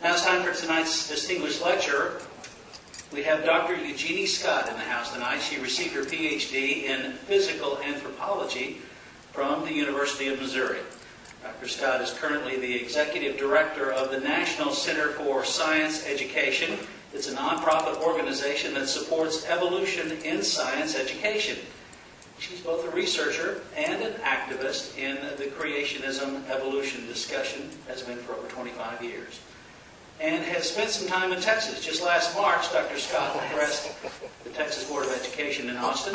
Now it's time for tonight's distinguished lecturer. We have Dr. Genie Scott in the house tonight. She received her PhD in physical anthropology from the University of Missouri. Dr. Scott is currently the executive director of the National Center for Science Education. It's a nonprofit organization that supports evolution in science education. She's both a researcher and an activist in the creationism evolution discussion, has been for over 25 years, and has spent some time in Texas. Just last March, Dr. Scott addressed the Texas Board of Education in Austin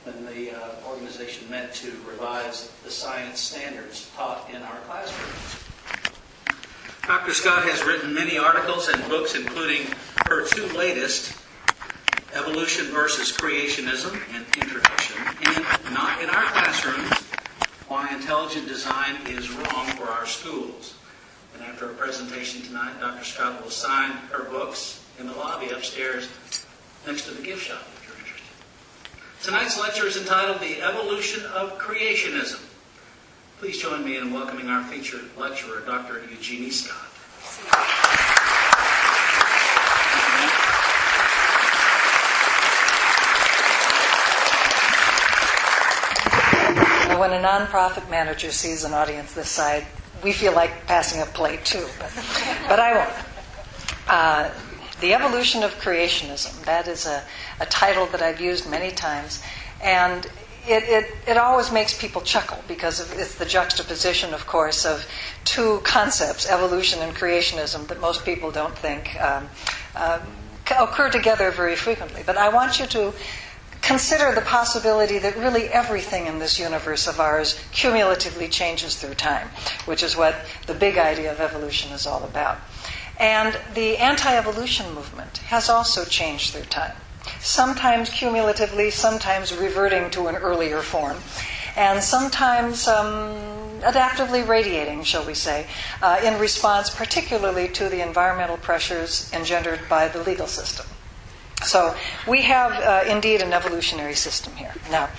when the organization met to revise the science standards taught in our classrooms. Dr. Scott has written many articles and books, including her two latest, Evolution versus Creationism, an Introduction, and Not in Our Classrooms, Why Intelligent Design is Wrong for Our Schools. And after our presentation tonight, Dr. Scott will sign her books in the lobby upstairs next to the gift shop, if you're interested. Tonight's lecture is entitled The Evolution of Creationism. Please join me in welcoming our featured lecturer, Dr. Genie Scott. When a nonprofit manager sees an audience this side, we feel like passing a plate too, but I won't. The Evolution of Creationism, that is a title that I've used many times, and it always makes people chuckle because it's the juxtaposition, of course, of two concepts, evolution and creationism, that most people don't think occur together very frequently. But I want you to consider the possibility that really everything in this universe of ours cumulatively changes through time, which is what the big idea of evolution is all about. And the anti-evolution movement has also changed through time, sometimes cumulatively, sometimes reverting to an earlier form, and sometimes adaptively radiating, shall we say, in response particularly to the environmental pressures engendered by the legal system. So we have indeed an evolutionary system here. Now,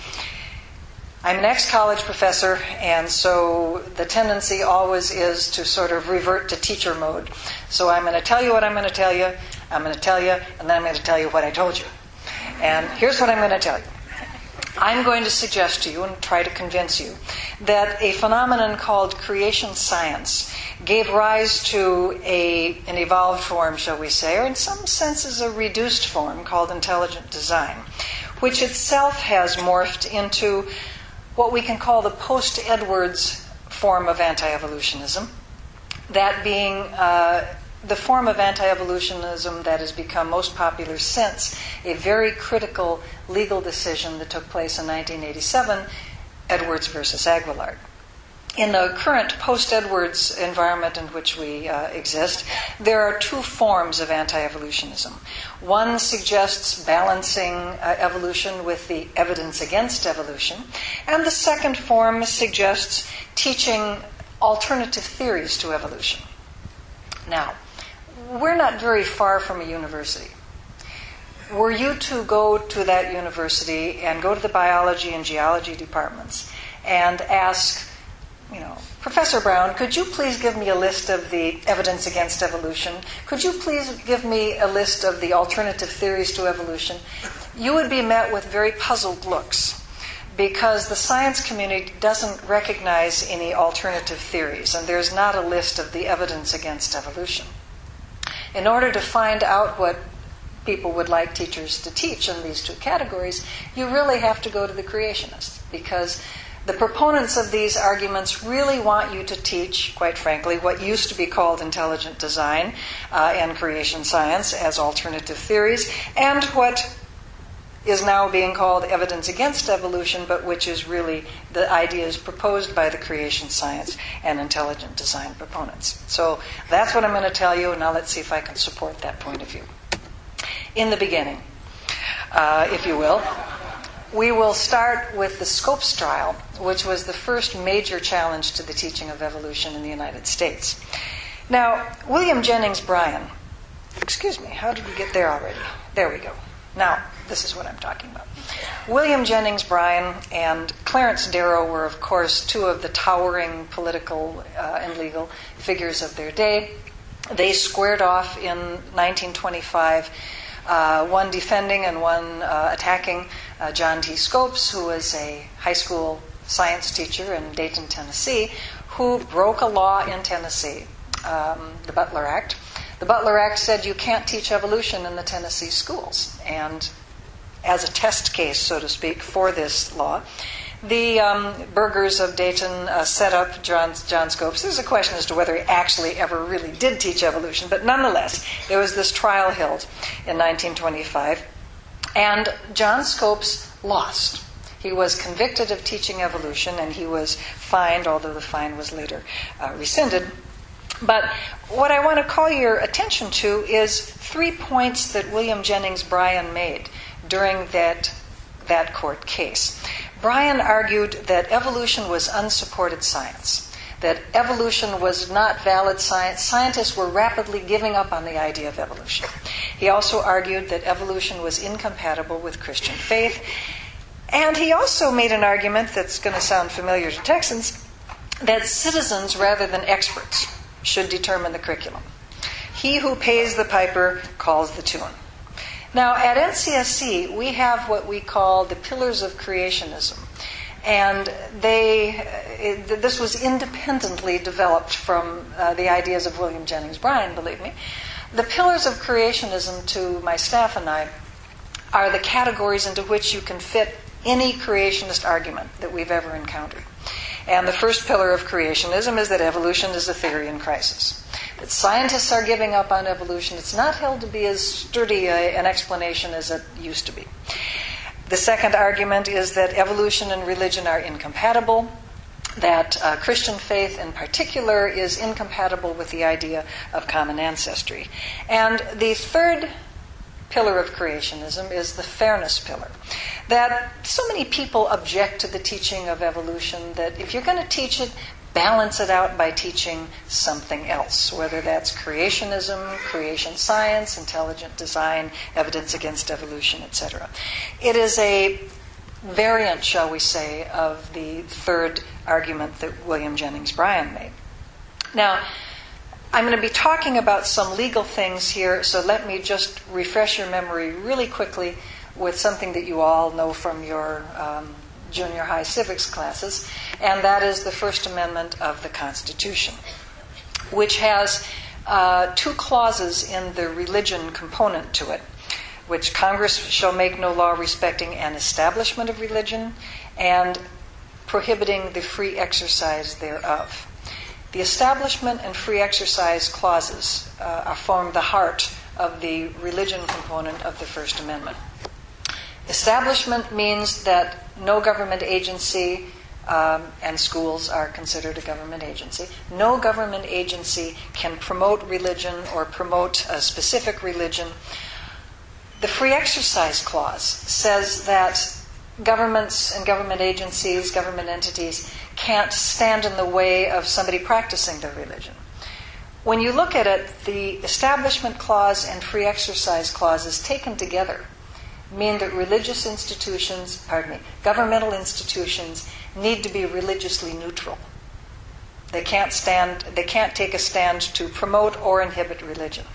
I'm an ex-college professor, and so the tendency always is to sort of revert to teacher mode. So I'm going to tell you what I'm going to tell you, I'm going to tell you, and then I'm going to tell you what I told you. And here's what I'm going to tell you. I'm going to suggest to you and try to convince you that a phenomenon called creation science gave rise to an evolved form, shall we say, or in some senses a reduced form called intelligent design, which itself has morphed into what we can call the post-Edwards form of anti-evolutionism, that being the form of anti-evolutionism that has become most popular since a very critical legal decision that took place in 1987, Edwards versus Aguillard. In the current post-Edwards environment in which we exist, there are two forms of anti-evolutionism. One suggests balancing evolution with the evidence against evolution, and the second form suggests teaching alternative theories to evolution. Now, we're not very far from a university. Were you to go to that university and go to the biology and geology departments and ask, Professor Brown, could you please give me a list of the evidence against evolution? Could you please give me a list of the alternative theories to evolution? You would be met with very puzzled looks because the science community doesn't recognize any alternative theories, and there's not a list of the evidence against evolution. In order to find out what people would like teachers to teach in these two categories, you really have to go to the creationists, because the proponents of these arguments really want you to teach, quite frankly, what used to be called intelligent design and creation science as alternative theories, and what is now being called evidence against evolution, but which is really the ideas proposed by the creation science and intelligent design proponents. So that's what I'm going to tell you, and now let's see if I can support that point of view. In the beginning, if you will, we will start with the Scopes trial, which was the first major challenge to the teaching of evolution in the United States. Now, William Jennings Bryan, excuse me, how did we get there already? There we go. Now, this is what I'm talking about. William Jennings Bryan and Clarence Darrow were, of course, two of the towering political and legal figures of their day. They squared off in 1925, one defending and one attacking John T. Scopes, who was a high school science teacher in Dayton, Tennessee, who broke a law in Tennessee, the Butler Act. The Butler Act said you can't teach evolution in the Tennessee schools. And as a test case, so to speak, for this law, the burghers of Dayton set up John Scopes. There's a question as to whether he actually ever really did teach evolution, but nonetheless, there was this trial held in 1925, and John Scopes lost. He was convicted of teaching evolution, and he was fined, although the fine was later rescinded. But what I want to call your attention to is 3 points that William Jennings Bryan made during that court case. Bryan argued that evolution was unsupported science, that evolution was not valid science. Scientists were rapidly giving up on the idea of evolution. He also argued that evolution was incompatible with Christian faith. And he also made an argument that's going to sound familiar to Texans, that citizens rather than experts should determine the curriculum. He who pays the piper calls the tune. Now, at NCSC, we have what we call the Pillars of Creationism. And this was independently developed from the ideas of William Jennings Bryan, believe me. The Pillars of Creationism, to my staff and I, are the categories into which you can fit any creationist argument that we've ever encountered. And the first pillar of creationism is that evolution is a theory in crisis. That scientists are giving up on evolution. It's not held to be as sturdy an explanation as it used to be. The second argument is that evolution and religion are incompatible, that Christian faith in particular is incompatible with the idea of common ancestry. And the third pillar of creationism is the fairness pillar. That so many people object to the teaching of evolution that if you're going to teach it, balance it out by teaching something else, whether that's creationism, creation science, intelligent design, evidence against evolution, etc. It is a variant, shall we say, of the third argument that William Jennings Bryan made. Now, I'm going to be talking about some legal things here, so let me just refresh your memory really quickly with something that you all know from your junior high civics classes, and that is the First Amendment of the Constitution, which has 2 clauses in the religion component to it, which Congress shall make no law respecting an establishment of religion and prohibiting the free exercise thereof. The establishment and free exercise clauses form the heart of the religion component of the First Amendment. Establishment means that no government agency, and schools are considered a government agency, no government agency can promote religion or promote a specific religion. The free exercise clause says that governments and government agencies, government entities, can't stand in the way of somebody practicing their religion. When you look at it, the establishment clause and free exercise clauses taken together mean that governmental institutions need to be religiously neutral. They can't take a stand to promote or inhibit religion.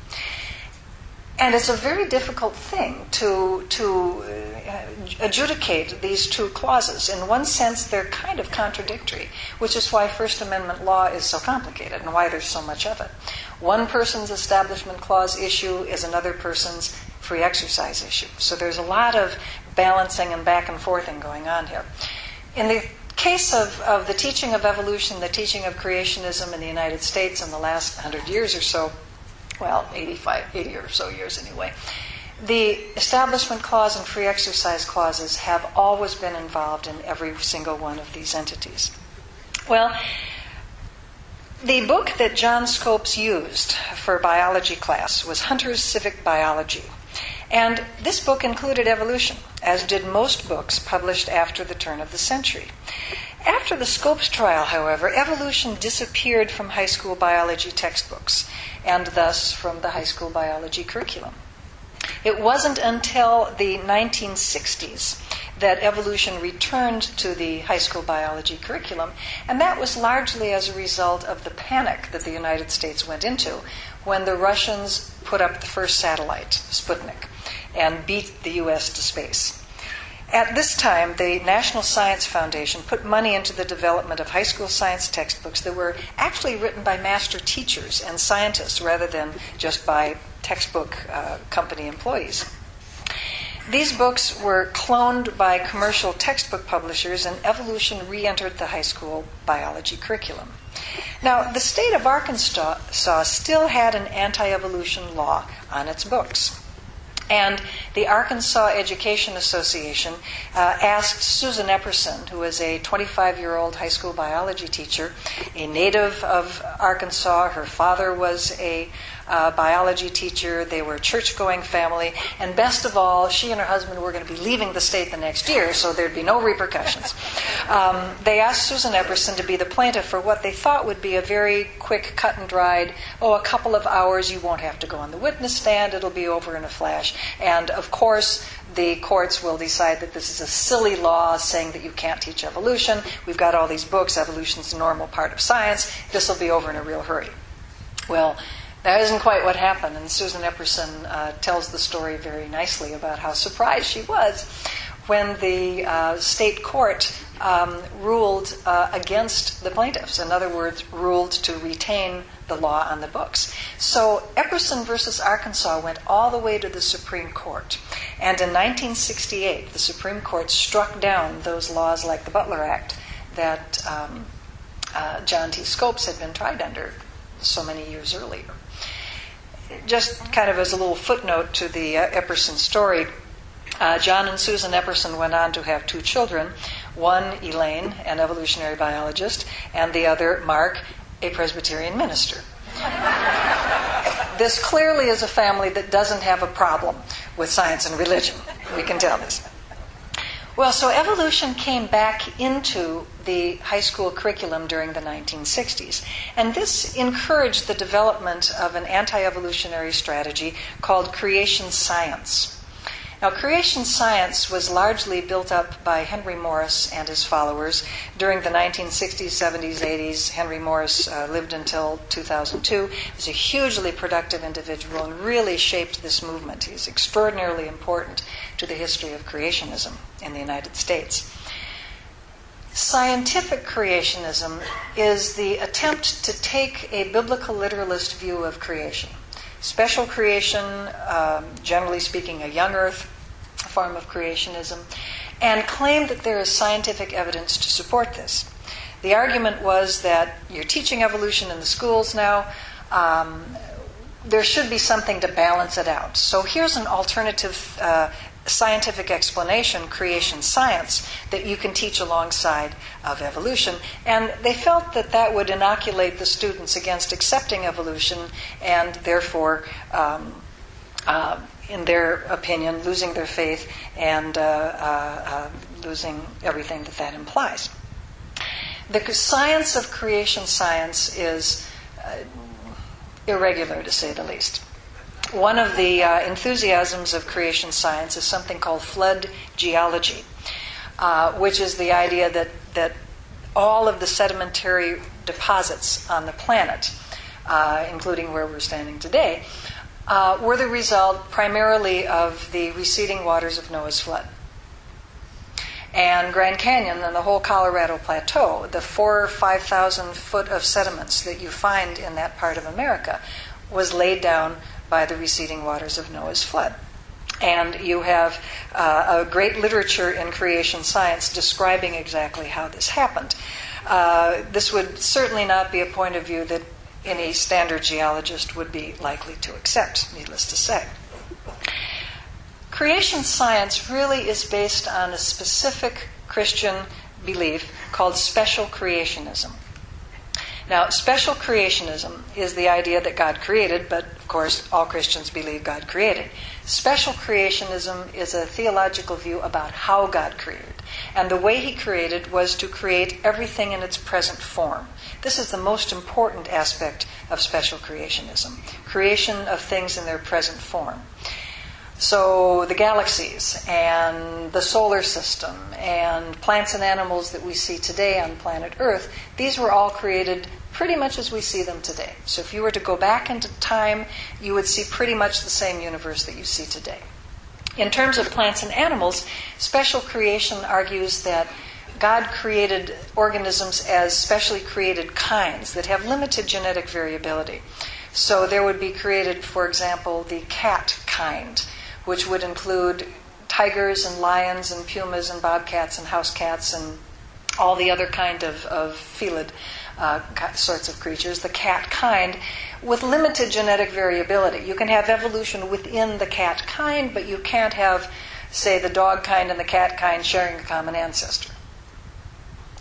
And it's a very difficult thing to adjudicate these 2 clauses. In one sense, they're kind of contradictory, which is why First Amendment law is so complicated and why there's so much of it. One person's establishment clause issue is another person's free exercise issue. So there's a lot of balancing and back and forthing going on here. In the case of the teaching of evolution, the teaching of creationism in the United States in the last 100 years or so, well, 80 or so years anyway, the establishment clause and free exercise clauses have always been involved in every single one of these entities. Well, the book that John Scopes used for biology class was Hunter's Civic Biology. And this book included evolution, as did most books published after the turn of the century. After the Scopes trial, however, evolution disappeared from high school biology textbooks, and thus from the high school biology curriculum. It wasn't until the 1960s that evolution returned to the high school biology curriculum, and that was largely as a result of the panic that the United States went into when the Russians put up the first satellite, Sputnik, and beat the U.S. to space. At this time, the National Science Foundation put money into the development of high school science textbooks that were actually written by master teachers and scientists rather than just by textbook company employees. These books were cloned by commercial textbook publishers, and evolution re-entered the high school biology curriculum. Now, the state of Arkansas still had an anti-evolution law on its books. And the Arkansas Education Association asked Susan Epperson, who was a 25-year-old high school biology teacher, a native of Arkansas. Her father was a biology teacher. They were a church-going family. And best of all, she and her husband were going to be leaving the state the next year, so there'd be no repercussions. They asked Susan Epperson to be the plaintiff for what they thought would be a very quick, cut-and-dried, a couple of hours. You won't have to go on the witness stand. It'll be over in a flash. And, of course, the courts will decide that this is a silly law saying that you can't teach evolution. We've got all these books. Evolution's a normal part of science. This will be over in a real hurry. Well, that isn't quite what happened, and Susan Epperson tells the story very nicely about how surprised she was when the state court ruled against the plaintiffs. In other words, ruled to retain the law on the books. So Epperson versus Arkansas went all the way to the Supreme Court. And in 1968, the Supreme Court struck down those laws like the Butler Act that John T. Scopes had been tried under so many years earlier. Just kind of as a little footnote to the Epperson story, John and Susan Epperson went on to have two children, one, Elaine, an evolutionary biologist, and the other, Mark, a Presbyterian minister. This clearly is a family that doesn't have a problem with science and religion. We can tell this. Well, so evolution came back into the high school curriculum during the 1960s. And this encouraged the development of an anti-evolutionary strategy called creation science. Now, creation science was largely built up by Henry Morris and his followers during the 1960s, 70s, 80s. Henry Morris lived until 2002. He was a hugely productive individual and really shaped this movement. He's extraordinarily important to the history of creationism in the United States. Scientific creationism is the attempt to take a biblical literalist view of creation. Special creation, generally speaking, a young earth form of creationism, and claim that there is scientific evidence to support this. The argument was that you're teaching evolution in the schools now. There should be something to balance it out. So here's an alternative scientific explanation, creation science, that you can teach alongside of evolution. And they felt that that would inoculate the students against accepting evolution and therefore, in their opinion, losing their faith and losing everything that implies. The science of creation science is irregular, to say the least. One of the enthusiasms of creation science is something called flood geology, which is the idea that all of the sedimentary deposits on the planet, including where we're standing today, were the result primarily of the receding waters of Noah's flood. And Grand Canyon and the whole Colorado Plateau, the 4,000 or 5,000 foot of sediments that you find in that part of America, was laid down by the receding waters of Noah's flood. And you have a great literature in creation science describing exactly how this happened. This would certainly not be a point of view that any standard geologist would be likely to accept, needless to say. Creation science really is based on a specific Christian belief called special creationism. Now, special creationism is the idea that God created, but of course all Christians believe God created. Special creationism is a theological view about how God created. And the way he created was to create everything in its present form. This is the most important aspect of special creationism, creation of things in their present form. So the galaxies and the solar system and plants and animals that we see today on planet Earth, these were all created pretty much as we see them today. So if you were to go back into time, you would see pretty much the same universe that you see today. In terms of plants and animals, special creation argues that God created organisms as specially created kinds that have limited genetic variability. So there would be created, for example, the cat kind, which would include tigers and lions and pumas and bobcats and house cats and all the other kind of felid sorts of creatures, the cat kind, with limited genetic variability. You can have evolution within the cat kind, but you can't have, say, the dog kind and the cat kind sharing a common ancestor.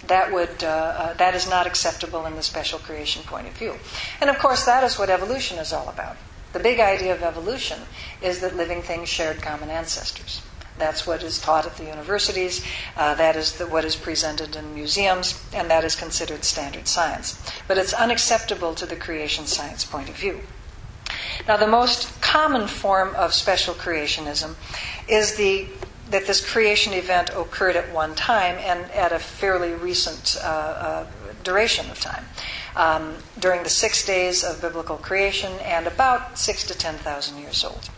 That is not acceptable in the special creation point of view. And of course, that is what evolution is all about. The big idea of evolution is that living things shared common ancestors. That's what is taught at the universities, that is what is presented in museums, and that is considered standard science. But it's unacceptable to the creation science point of view. Now, the most common form of special creationism is that this creation event occurred at one time and at a fairly recent duration of time, during the 6 days of biblical creation and about 6,000 to 10,000 years old.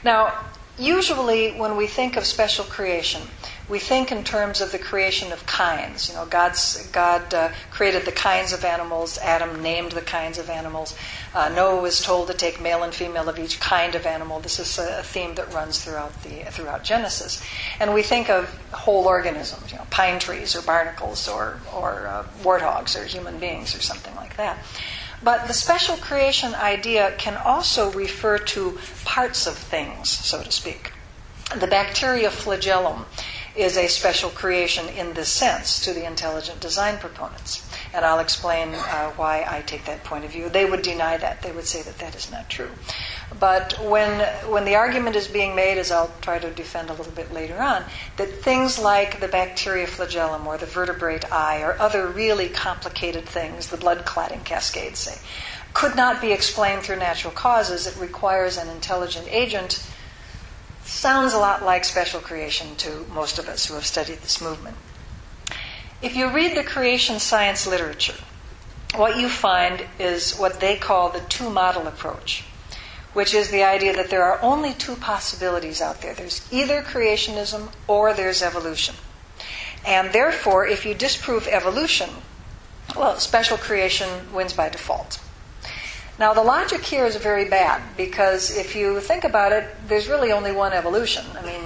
Now, usually when we think of special creation, we think in terms of the creation of kinds. God created the kinds of animals. Adam named the kinds of animals. Noah was told to take male and female of each kind of animal. This is a theme that runs throughout Genesis. And we think of whole organisms, pine trees or barnacles or warthogs or human beings or something like that. But the special creation idea can also refer to parts of things, so to speak. The bacteria flagellum is a special creation in this sense to the intelligent design proponents. And I'll explain why I take that point of view. They would deny that. They would say that that is not true. But when the argument is being made, as I'll try to defend a little bit later on, that things like the bacteria flagellum or the vertebrate eye or other really complicated things, the blood clotting cascade, say, could not be explained through natural causes, it requires an intelligent agent, sounds a lot like special creation to most of us who have studied this movement. If you read the creation science literature, what you find is what they call the two-model approach, which is the idea that there are only two possibilities out there. There's either creationism or there's evolution. And therefore, if you disprove evolution, well, special creation wins by default. Now, the logic here is very bad, because if you think about it, there's really only one evolution. I mean,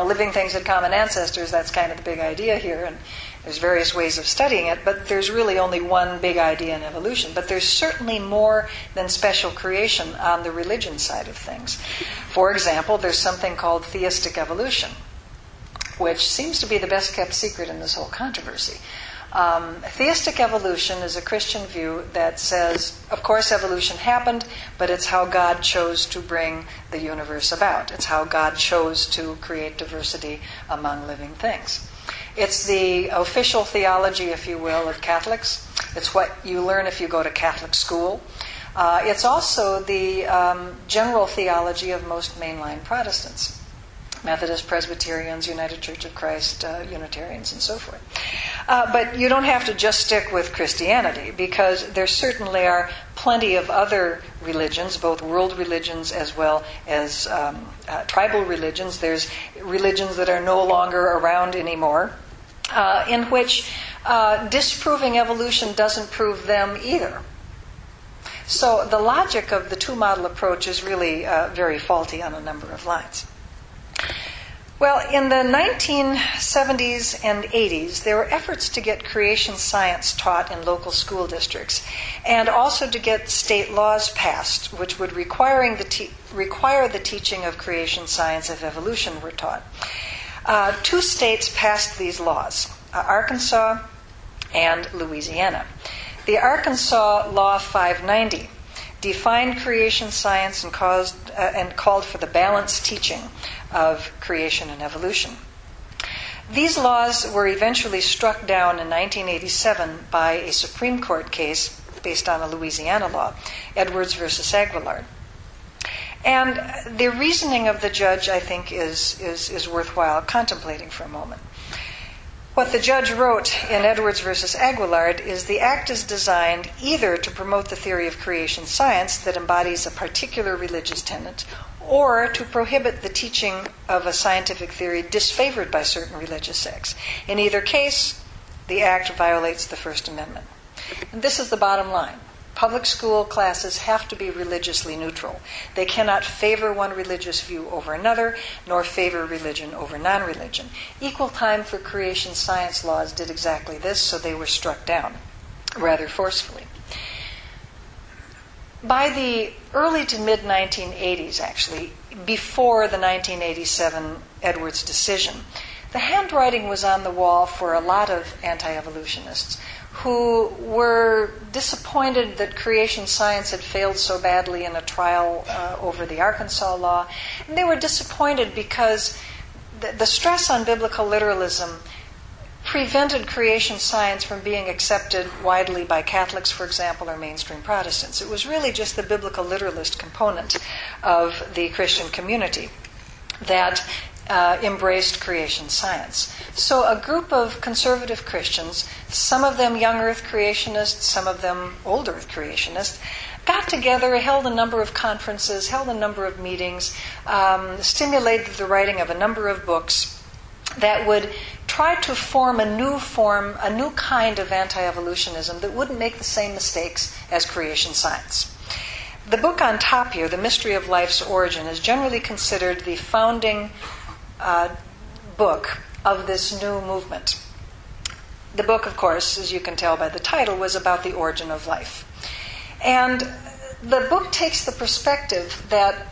living things had common ancestors, that's kind of the big idea here, and there's various ways of studying it, but there's really only one big idea in evolution. But there's certainly more than special creation on the religion side of things. For example, there's something called theistic evolution, which seems to be the best kept secret in this whole controversy. Theistic evolution is a Christian view that says, of course, evolution happened, but it's how God chose to bring the universe about. It's how God chose to create diversity among living things. It's the official theology, if you will, of Catholics. It's what you learn if you go to Catholic school. It's also the general theology of most mainline Protestants. Methodist, Presbyterians, United Church of Christ, Unitarians, and so forth. But you don't have to just stick with Christianity, because there certainly are plenty of other religions, both world religions as well as tribal religions. There's religions that are no longer around anymore, in which disproving evolution doesn't prove them either. So the logic of the two-model approach is really very faulty on a number of lines. Well, in the 1970s and 80s, there were efforts to get creation science taught in local school districts, and also to get state laws passed, which would require the teaching of creation science if evolution were taught. 2 states passed these laws, Arkansas and Louisiana. The Arkansas Law 590 defined creation science and called for the balanced teaching of creation and evolution. These laws were eventually struck down in 1987 by a Supreme Court case based on a Louisiana law, Edwards versus Aguillard. And the reasoning of the judge, I think, is worthwhile contemplating for a moment. What the judge wrote in Edwards versus Aguillard is the act is designed either to promote the theory of creation science that embodies a particular religious tenet, or to prohibit the teaching of a scientific theory disfavored by certain religious sects. In either case, the act violates the First Amendment. And this is the bottom line. Public school classes have to be religiously neutral. They cannot favor one religious view over another, nor favor religion over non-religion. Equal time for creation science laws did exactly this, so they were struck down rather forcefully. By the early to mid-1980s, actually, before the 1987 Edwards decision, the handwriting was on the wall for a lot of anti-evolutionists who were disappointed that creation science had failed so badly in a trial over the Arkansas law. And they were disappointed because the stress on biblical literalism prevented creation science from being accepted widely by Catholics, for example, or mainstream Protestants. It was really just the biblical literalist component of the Christian community that embraced creation science. So a group of conservative Christians, some of them young earth creationists, some of them old earth creationists, got together, held a number of conferences, held a number of meetings, stimulated the writing of a number of books that would try to form a new kind of anti-evolutionism that wouldn't make the same mistakes as creation science. The book on top here, The Mystery of Life's Origin, is generally considered the founding book of this new movement. The book, of course, as you can tell by the title, was about the origin of life. And the book takes the perspective that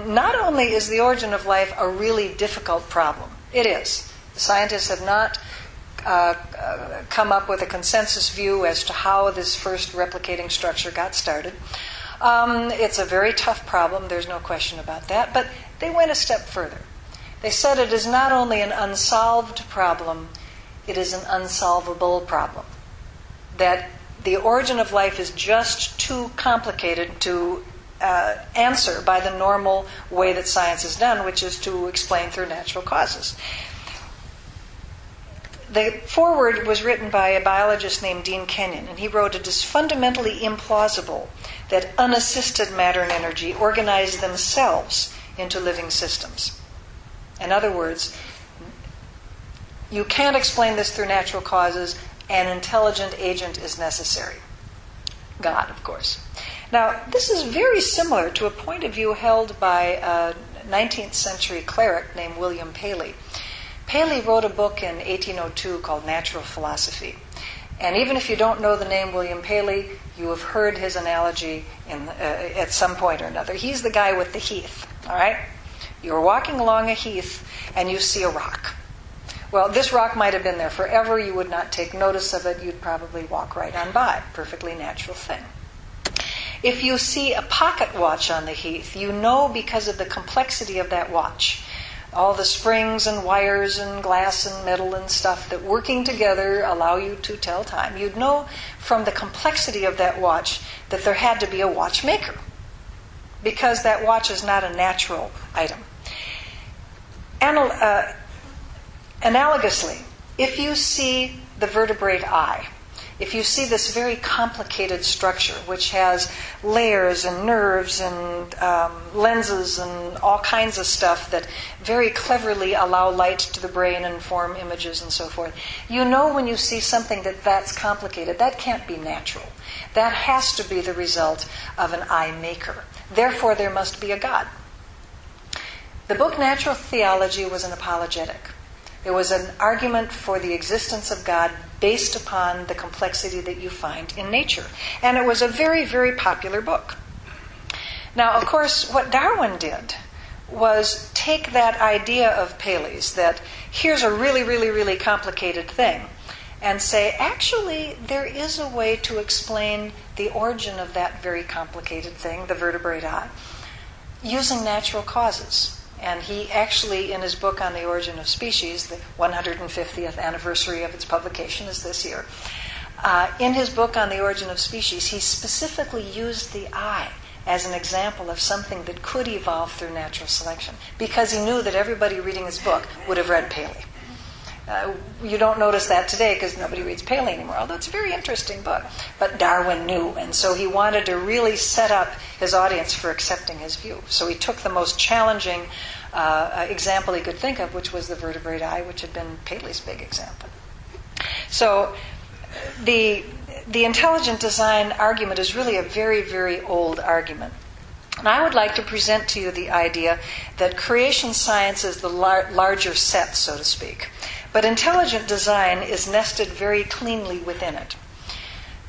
not only is the origin of life a really difficult problem, it is. The scientists have not come up with a consensus view as to how this first replicating structure got started. It's a very tough problem, there's no question about that, but they went a step further. They said it is not only an unsolved problem, it is an unsolvable problem. That the origin of life is just too complicated to answer by the normal way that science is done, which is to explain through natural causes. The foreword was written by a biologist named Dean Kenyon, and he wrote, "It is fundamentally implausible that unassisted matter and energy organize themselves into living systems." In other words, you can't explain this through natural causes. An intelligent agent is necessary. God, of course. Now, this is very similar to a point of view held by a 19th century cleric named William Paley. Paley wrote a book in 1802 called Natural Philosophy. And even if you don't know the name William Paley, you have heard his analogy at some point or another. He's the guy with the heath, all right? You're walking along a heath and you see a rock. Well, this rock might have been there forever. You would not take notice of it. You'd probably walk right on by. Perfectly natural thing. If you see a pocket watch on the heath, you know because of the complexity of that watch, all the springs and wires and glass and metal and stuff that working together allow you to tell time. You'd know from the complexity of that watch that there had to be a watchmaker, because that watch is not a natural item. Analogously, if you see the vertebrate eye, if you see this very complicated structure which has layers and nerves and lenses and all kinds of stuff that very cleverly allow light to the brain and form images and so forth, you know when you see something that's complicated, that can't be natural. That has to be the result of an eye maker. Therefore, there must be a God. The book Natural Theology was an apologetic. It was an argument for the existence of God based upon the complexity that you find in nature. And it was a very, very popular book. Now, of course, what Darwin did was take that idea of Paley's, that here's a really, really, really complicated thing, and say, actually, there is a way to explain the origin of that very complicated thing, the vertebrate eye, using natural causes. And he actually, in his book on the origin of species, the 150th anniversary of its publication is this year, in his book on the origin of species, he specifically used the eye as an example of something that could evolve through natural selection, because he knew that everybody reading his book would have read Paley. You don't notice that today because nobody reads Paley anymore, although it's a very interesting book. But Darwin knew, and so he wanted to really set up his audience for accepting his view. So he took the most challenging example he could think of, which was the vertebrate eye, which had been Paley's big example. So the intelligent design argument is really a very, very old argument. And I would like to present to you the idea that creation science is the larger set, so to speak. But intelligent design is nested very cleanly within it.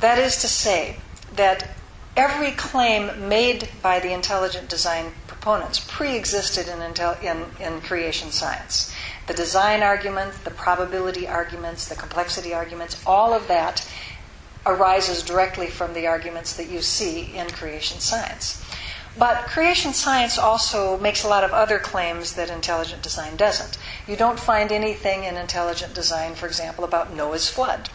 That is to say that every claim made by the intelligent design proponents pre-existed in creation science. The design argument, the probability arguments, the complexity arguments, all of that arises directly from the arguments that you see in creation science. But creation science also makes a lot of other claims that intelligent design doesn't. You don't find anything in intelligent design, for example, about Noah's flood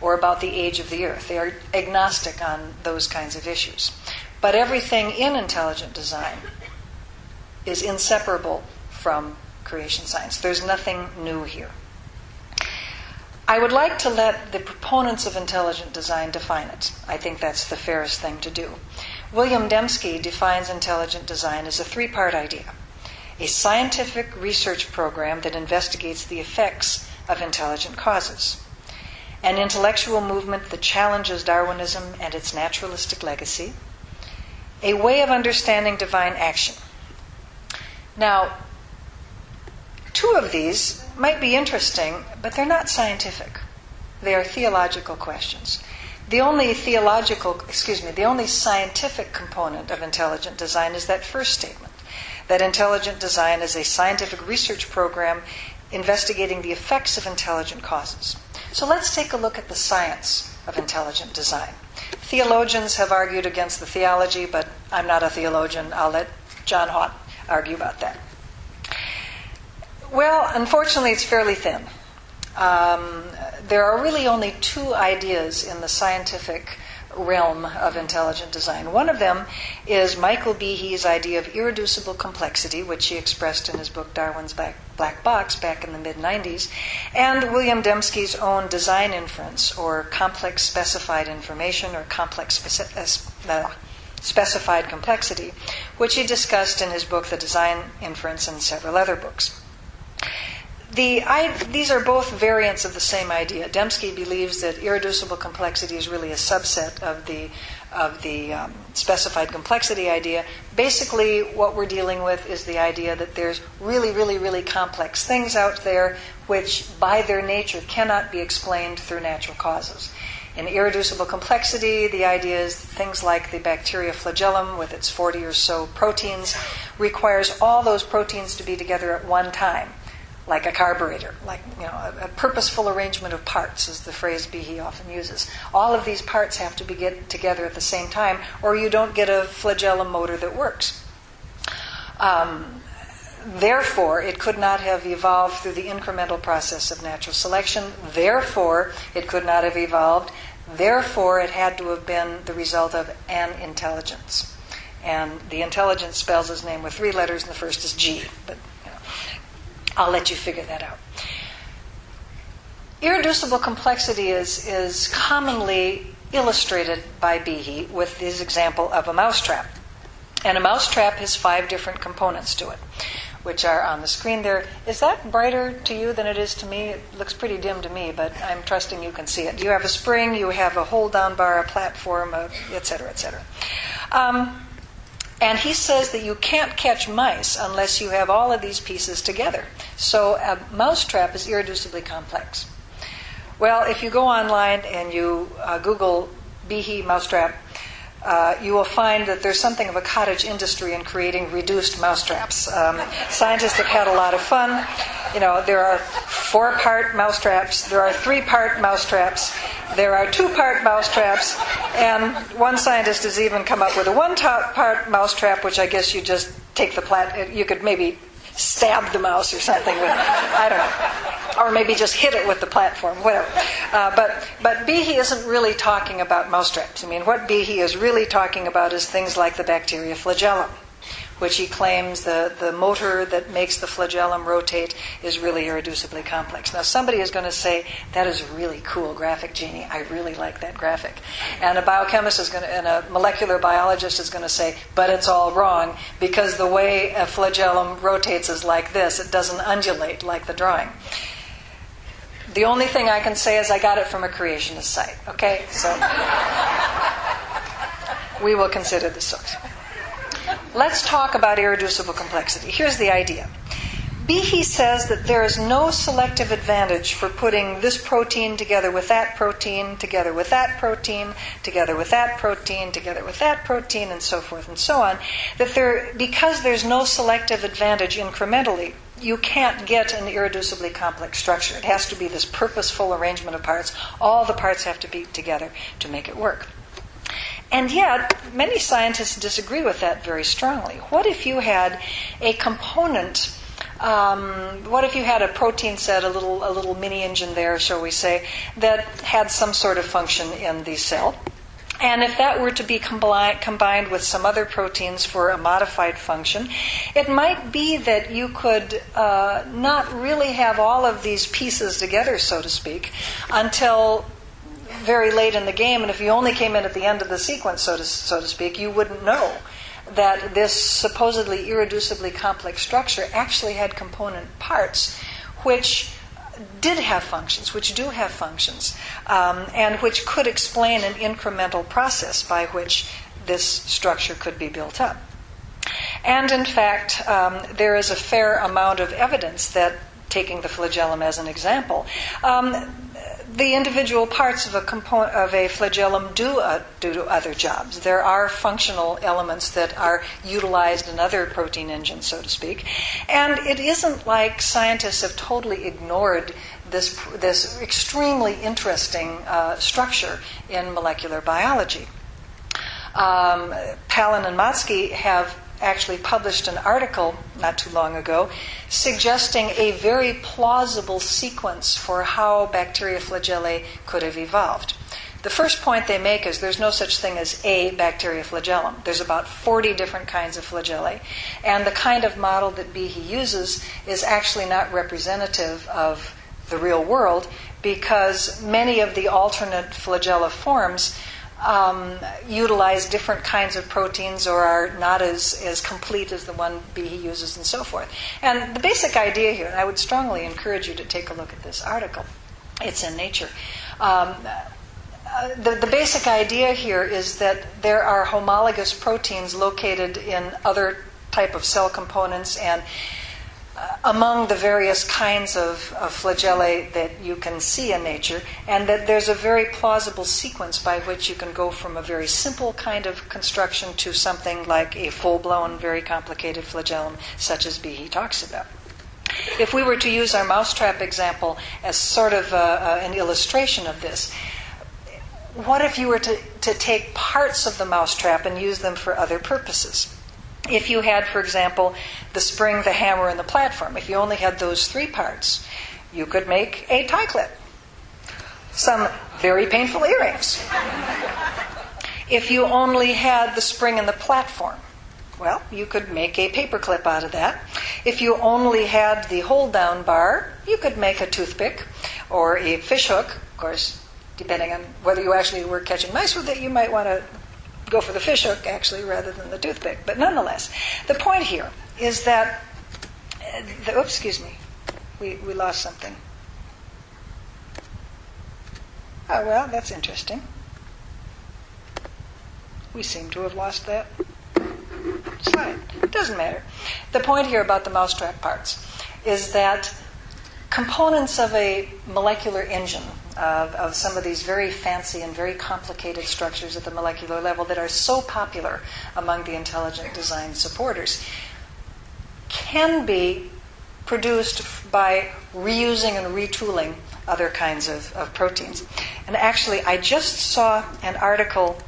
or about the age of the earth. They are agnostic on those kinds of issues. But everything in intelligent design is inseparable from creation science. There's nothing new here. I would like to let the proponents of intelligent design define it. I think that's the fairest thing to do. William Dembski defines intelligent design as a three-part idea: a scientific research program that investigates the effects of intelligent causes, an intellectual movement that challenges Darwinism and its naturalistic legacy, a way of understanding divine action. Now, two of these might be interesting, but they're not scientific. They are theological questions. The only scientific component of intelligent design is that first statement, that intelligent design is a scientific research program investigating the effects of intelligent causes. So let's take a look at the science of intelligent design. Theologians have argued against the theology, but I'm not a theologian. I'll let John Haught argue about that. Well, unfortunately, it's fairly thin. There are really only two ideas in the scientific realm of intelligent design. One of them is Michael Behe's idea of irreducible complexity, which he expressed in his book Darwin's Black Box back in the mid-90s, and William Dembski's own design inference, or complex specified information, or complex specified complexity, which he discussed in his book The Design Inference and several other books. These are both variants of the same idea. Dembski believes that irreducible complexity is really a subset of the specified complexity idea. Basically, what we're dealing with is the idea that there's really, really, really complex things out there which, by their nature, cannot be explained through natural causes. In irreducible complexity, the idea is things like the bacteria flagellum with its 40 or so proteins requires all those proteins to be together at one time, like a carburetor, like a purposeful arrangement of parts is the phrase Behe often uses. All of these parts have to be get together at the same time, or you don't get a flagellum motor that works. Therefore, it could not have evolved through the incremental process of natural selection. Therefore, it could not have evolved. Therefore, it had to have been the result of an intelligence. And the intelligence spells his name with 3 letters, and the first is G. But I'll let you figure that out. Irreducible complexity is commonly illustrated by Behe with his example of a mousetrap. And a mousetrap has 5 different components to it, which are on the screen there. Is that brighter to you than it is to me? It looks pretty dim to me, but I'm trusting you can see it. You have a spring, you have a hold-down bar, a platform, et cetera, et cetera. And he says that you can't catch mice unless you have all of these pieces together. So a mousetrap is irreducibly complex. Well, if you go online and you Google Behe mousetrap, you will find that there's something of a cottage industry in creating reduced mousetraps. Scientists have had a lot of fun. There are 4-part mousetraps, there are 3-part mousetraps, there are 2-part mousetraps, and one scientist has even come up with a 1-part mousetrap, which I guess you could maybe stab the mouse or something with. I don't know. Or maybe just hit it with the platform, whatever. But Behe isn't really talking about mousetraps. I mean, what Behe is really talking about is things like the bacteria flagellum, which he claims the motor that makes the flagellum rotate is really irreducibly complex. Now, somebody is going to say, that is a really cool graphic, Genie. I really like that graphic. And a biochemist is going to, and a molecular biologist is going to say, but it's all wrong, because the way a flagellum rotates is like this. It doesn't undulate like the drawing. The only thing I can say is I got it from a creationist site, okay? So we will consider the source. Let's talk about irreducible complexity. Here's the idea. Behe says that there is no selective advantage for putting this protein together with that protein, together with that protein, together with that protein, together with that protein, and so forth and so on. That because there's no selective advantage incrementally, you can't get an irreducibly complex structure. It has to be this purposeful arrangement of parts. All the parts have to be together to make it work. And yet, many scientists disagree with that very strongly. What if you had a component, what if you had a protein set, a little mini engine there, shall we say, that had some sort of function in the cell? And if that were to be combined with some other proteins for a modified function, it might be that you could not really have all of these pieces together, so to speak, until very late in the game. And if you only came in at the end of the sequence, so to speak, you wouldn't know that this supposedly irreducibly complex structure actually had component parts which did have functions, which do have functions, and which could explain an incremental process by which this structure could be built up. And in fact, there is a fair amount of evidence that, taking the flagellum as an example, the individual parts of a flagellum do other jobs. There are functional elements that are utilized in other protein engines, so to speak. And it isn't like scientists have totally ignored this extremely interesting structure in molecular biology. Palin and Matsky have actually published an article not too long ago suggesting a very plausible sequence for how bacteria flagellae could have evolved. The first point they make is there's no such thing as a bacteria flagellum. There's about 40 different kinds of flagellae, and the kind of model that Behe uses is actually not representative of the real world, because many of the alternate flagella forms utilize different kinds of proteins or are not as complete as the one Behe uses, and so forth. And the basic idea here, and I would strongly encourage you to take a look at this article, it's in Nature. The basic idea here is that there are homologous proteins located in other type of cell components and among the various kinds of flagellae that you can see in nature, and that there's a very plausible sequence by which you can go from a very simple kind of construction to something like a full-blown, very complicated flagellum, such as Behe talks about. If we were to use our mousetrap example as sort of an illustration of this, what if you were to take parts of the mousetrap and use them for other purposes? If you had, for example, the spring, the hammer, and the platform, if you only had those three parts, you could make a tie clip, some very painful earrings. If you only had the spring and the platform, well, you could make a paper clip out of that. If you only had the hold-down bar, you could make a toothpick or a fish hook. Of course, depending on whether you actually were catching mice with it, you might want to go for the fish hook, actually, rather than the toothpick. But nonetheless, the point here is that... excuse me. We lost something. Oh, well, that's interesting. We seem to have lost that slide. It doesn't matter. The point here about the mousetrap parts is that components of a molecular engine, of some of these very fancy and very complicated structures at the molecular level that are so popular among the intelligent design supporters, can be produced by reusing and retooling other kinds of proteins. And actually, I just saw an article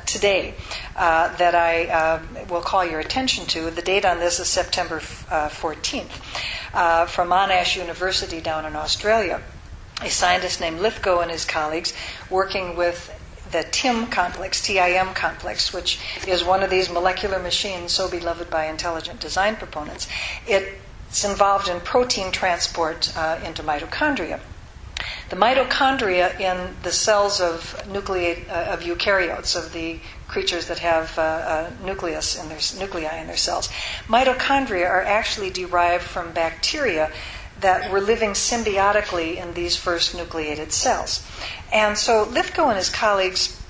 today that I will call your attention to. The date on this is September 14th from Monash University down in Australia. A scientist named Lithgow and his colleagues working with the TIM complex, TIM complex, which is one of these molecular machines so beloved by intelligent design proponents. It's involved in protein transport into mitochondria. The mitochondria in the cells of eukaryotes, of the creatures that have nuclei in their cells, mitochondria are actually derived from bacteria that were living symbiotically in these first nucleated cells. And so Lithgow and his colleagues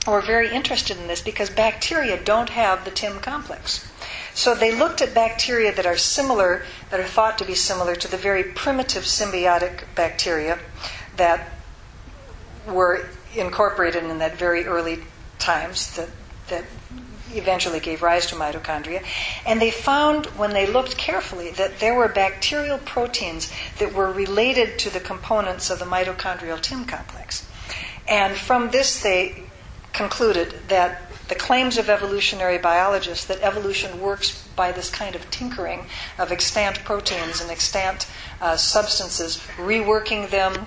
were very interested in this because bacteria don't have the TIM complex. So they looked at bacteria that are similar, that are thought to be similar to the very primitive symbiotic bacteria that were incorporated in that very early times that eventually gave rise to mitochondria. And they found, when they looked carefully, that there were bacterial proteins that were related to the components of the mitochondrial TIM complex. And from this they concluded that the claims of evolutionary biologists that evolution works by this kind of tinkering of extant proteins and extant substances, reworking them,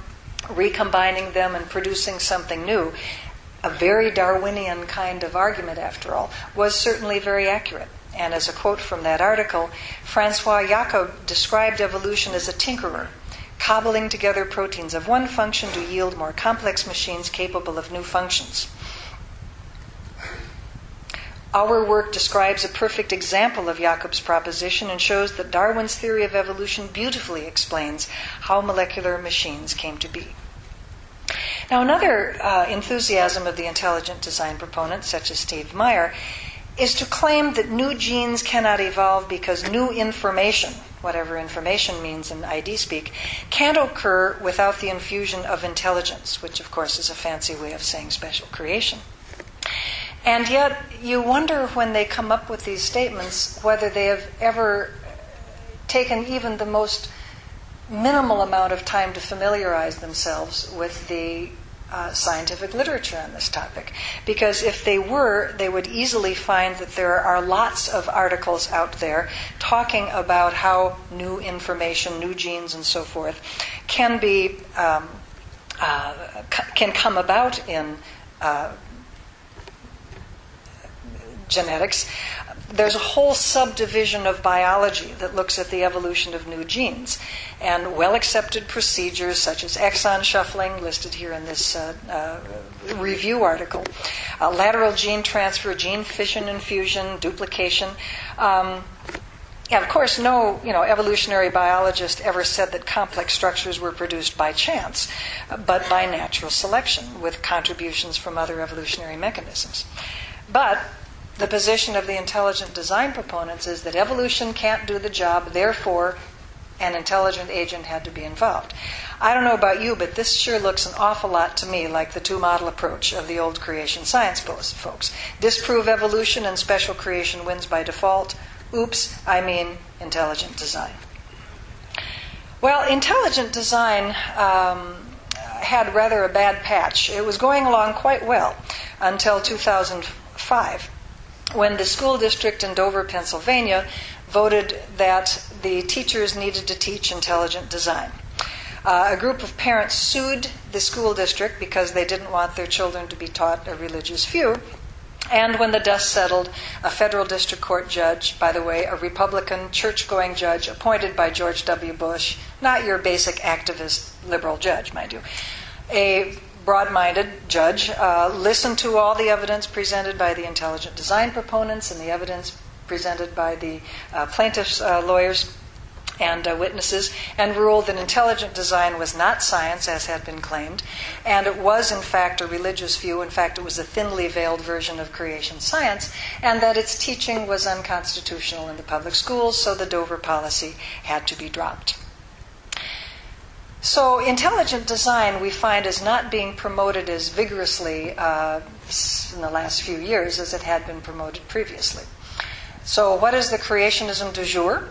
recombining them, and producing something new, a very Darwinian kind of argument, after all, was certainly very accurate. And as a quote from that article, Francois Jacob described evolution as a tinkerer, cobbling together proteins of one function to yield more complex machines capable of new functions. Our work describes a perfect example of Jacob's proposition and shows that Darwin's theory of evolution beautifully explains how molecular machines came to be. Now, another enthusiasm of the intelligent design proponents, such as Steve Meyer, is to claim that new genes cannot evolve because new information, whatever information means in ID speak, can't occur without the infusion of intelligence, which, of course, is a fancy way of saying special creation. And yet, you wonder when they come up with these statements whether they have ever taken even the most minimal amount of time to familiarize themselves with the scientific literature on this topic. Because if they were, they would easily find that there are lots of articles out there talking about how new information, new genes, and so forth can come about in genetics. There's a whole subdivision of biology that looks at the evolution of new genes, and well-accepted procedures such as exon shuffling, listed here in this review article, lateral gene transfer, gene fission and fusion, duplication. Of course, no evolutionary biologist ever said that complex structures were produced by chance, but by natural selection with contributions from other evolutionary mechanisms. But the position of the intelligent design proponents is that evolution can't do the job, therefore an intelligent agent had to be involved. I don't know about you, but this sure looks an awful lot to me like the two-model approach of the old creation science folks. Disprove evolution and special creation wins by default. Oops, I mean intelligent design. Well, intelligent design had rather a bad patch. It was going along quite well until 2005. When the school district in Dover, Pennsylvania, voted that the teachers needed to teach intelligent design. A group of parents sued the school district because they didn't want their children to be taught a religious view. And when the dust settled, a federal district court judge, by the way, a Republican church-going judge appointed by George W. Bush, not your basic activist liberal judge, mind you, a broad-minded judge, listened to all the evidence presented by the intelligent design proponents and the evidence presented by the plaintiffs' lawyers and witnesses, and ruled that intelligent design was not science, as had been claimed, and it was, in fact, a religious view. In fact, it was a thinly veiled version of creation science, and that its teaching was unconstitutional in the public schools, so the Dover policy had to be dropped. So intelligent design, we find, is not being promoted as vigorously in the last few years as it had been promoted previously. So what is the creationism du jour?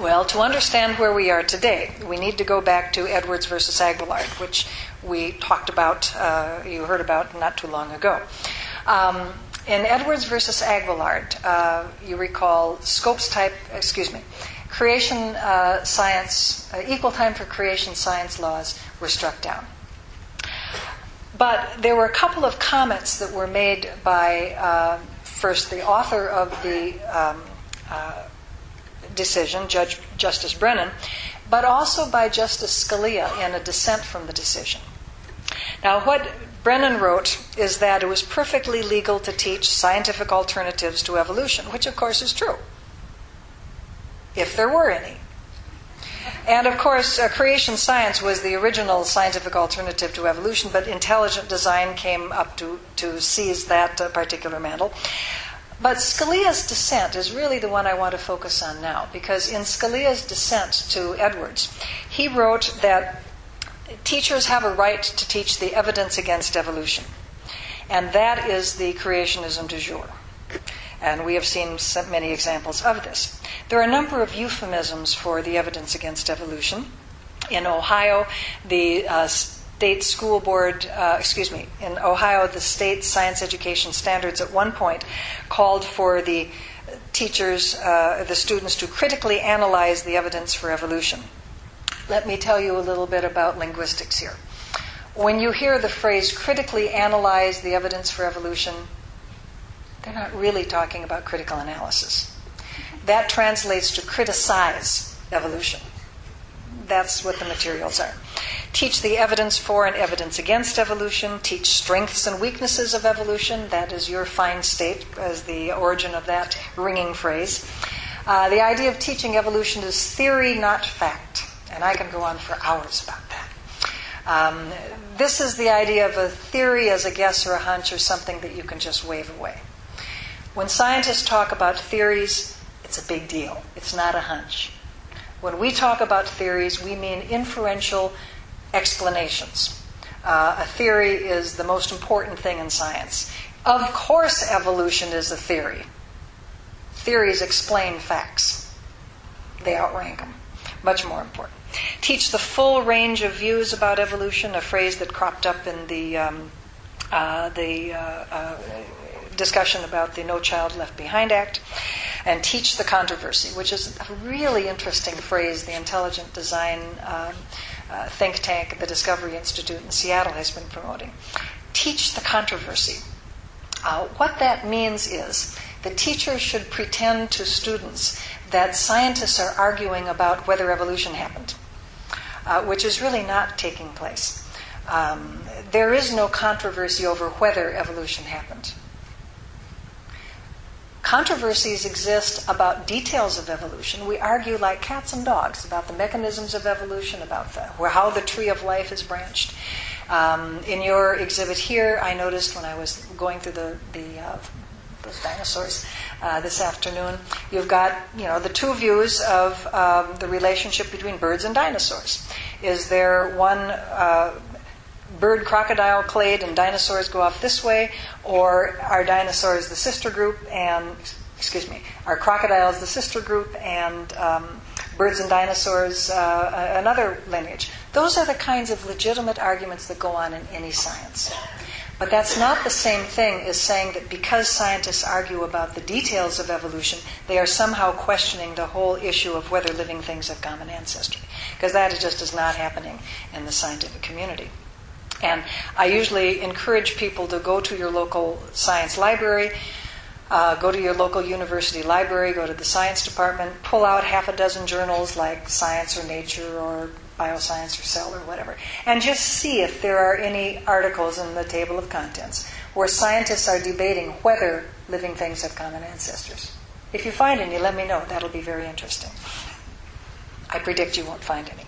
Well, to understand where we are today, we need to go back to Edwards versus Aguillard, which we talked about, you heard about not too long ago. In Edwards versus Aguillard, you recall creation science, equal time for creation science laws were struck down. But there were a couple of comments that were made by, first, the author of the decision, Justice Brennen, but also by Justice Scalia in a dissent from the decision. Now, what Brennen wrote is that it was perfectly legal to teach scientific alternatives to evolution, which of course is true, if there were any. And of course, creation science was the original scientific alternative to evolution, but intelligent design came up to seize that particular mantle. But Scalia's dissent is really the one I want to focus on now, because in Scalia's dissent to Edwards, he wrote that teachers have a right to teach the evidence against evolution, and that is the creationism du jour. And we have seen many examples of this. There are a number of euphemisms for the evidence against evolution. In Ohio, the state school board, in Ohio, the state science education standards at one point called for the teachers, the students, to critically analyze the evidence for evolution. Let me tell you a little bit about linguistics here. When you hear the phrase critically analyze the evidence for evolution, they're not really talking about critical analysis. That translates to criticize evolution. That's what the materials are. Teach the evidence for and evidence against evolution. Teach strengths and weaknesses of evolution. That is your fine state as the origin of that ringing phrase. The idea of teaching evolution is theory, not fact. And I can go on for hours about that. This is the idea of a theory as a guess or a hunch or something that you can just wave away. When scientists talk about theories, it's a big deal. It's not a hunch. When we talk about theories, we mean inferential explanations. A theory is the most important thing in science. Of course, evolution is a theory. Theories explain facts. They outrank them. Much more important. Teach the full range of views about evolution, a phrase that cropped up in the discussion about the No Child Left Behind Act. And teach the controversy, which is a really interesting phrase the intelligent design think tank, the Discovery Institute in Seattle, has been promoting. Teach the controversy. What that means is the teacher should pretend to students that scientists are arguing about whether evolution happened, which is really not taking place. There is no controversy over whether evolution happened. Controversies exist about details of evolution. We argue like cats and dogs about the mechanisms of evolution, about how the tree of life is branched. In your exhibit here, I noticed when I was going through those dinosaurs this afternoon, you've got the two views of the relationship between birds and dinosaurs. Is there one bird-crocodile clade and dinosaurs go off this way, or are dinosaurs the sister group and, are crocodiles the sister group and birds and dinosaurs another lineage? Those are the kinds of legitimate arguments that go on in any science. But that's not the same thing as saying that because scientists argue about the details of evolution, they are somehow questioning the whole issue of whether living things have common ancestry, because that just is not happening in the scientific community. And I usually encourage people to go to your local science library, go to your local university library, go to the science department, pull out half a dozen journals like Science or Nature or Bioscience or Cell or whatever, and just see if there are any articles in the table of contents where scientists are debating whether living things have common ancestors. If you find any, let me know. That'll be very interesting. I predict you won't find any.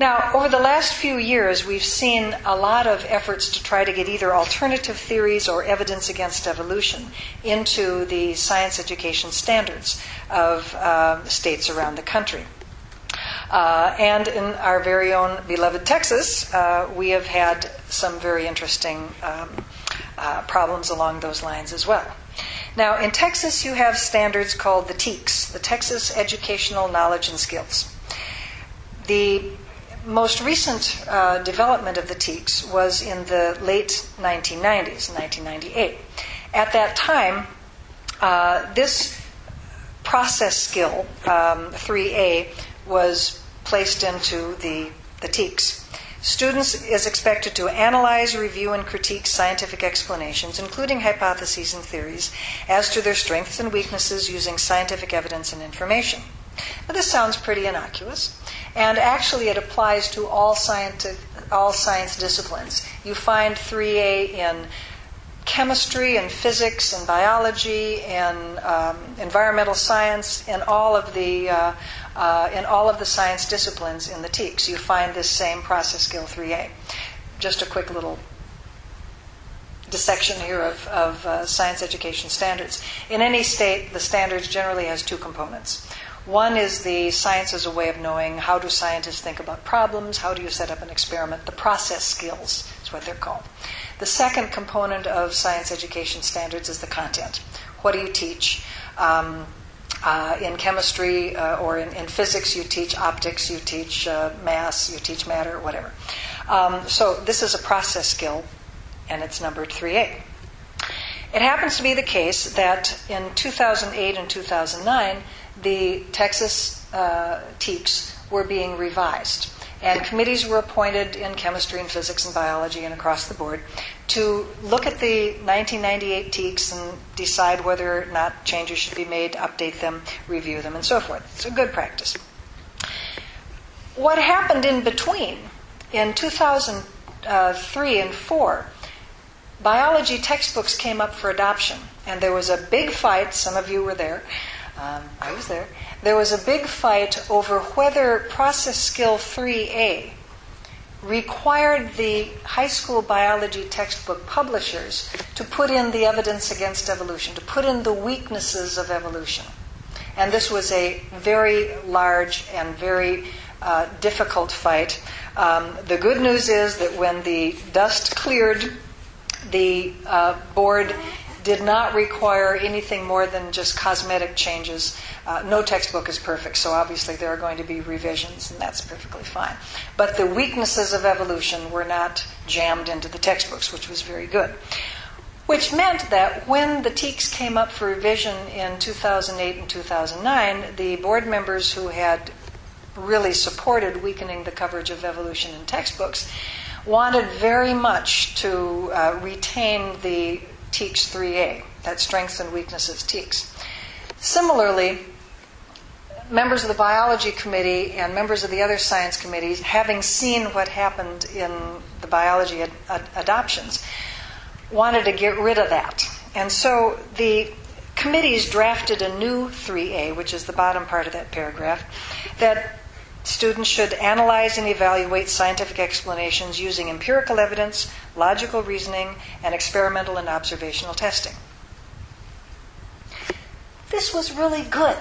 Now, over the last few years, we've seen a lot of efforts to try to get either alternative theories or evidence against evolution into the science education standards of states around the country. And in our very own beloved Texas, we have had some very interesting problems along those lines as well. Now, in Texas, you have standards called the TEKS, the Texas Educational Knowledge and Skills. The most recent development of the TEKS was in the late 1990s, 1998. At that time, this process skill, 3A, was placed into the TEKS. Students is expected to analyze, review, and critique scientific explanations, including hypotheses and theories, as to their strengths and weaknesses using scientific evidence and information. Now, this sounds pretty innocuous, and actually it applies to all science disciplines. You find 3A in chemistry and physics and biology and environmental science and all of the science disciplines in the TEKS. You find this same process skill 3A. Just a quick little dissection here of science education standards. In any state, the standards generally has two components. One is the science as a way of knowing how do scientists think about problems, how do you set up an experiment, the process skills is what they're called. The second component of science education standards is the content. What do you teach? In chemistry or in physics, you teach optics, you teach mass, you teach matter, whatever. So this is a process skill, and it's numbered 3A. It happens to be the case that in 2008 and 2009, the Texas TEKS were being revised. And committees were appointed in chemistry and physics and biology and across the board to look at the 1998 TEKS and decide whether or not changes should be made, update them, review them, and so forth. It's a good practice. What happened in between, in 2003 and 4, biology textbooks came up for adoption, and there was a big fight. Some of you were there. I was there. There was a big fight over whether process skill 3A required the high school biology textbook publishers to put in the evidence against evolution, to put in the weaknesses of evolution. And this was a very large and very difficult fight. The good news is that when the dust cleared, the board did not require anything more than just cosmetic changes. No textbook is perfect, so obviously there are going to be revisions, and that's perfectly fine. But the weaknesses of evolution were not jammed into the textbooks, which was very good. Which meant that when the TEKS came up for revision in 2008 and 2009, the board members who had really supported weakening the coverage of evolution in textbooks wanted very much to retain the TEKS 3A, that strengths and weaknesses TEKS. Similarly, members of the biology committee and members of the other science committees, having seen what happened in the biology adoptions, wanted to get rid of that. And so the committees drafted a new 3A, which is the bottom part of that paragraph, that students should analyze and evaluate scientific explanations using empirical evidence, logical reasoning, and experimental and observational testing. This was really good,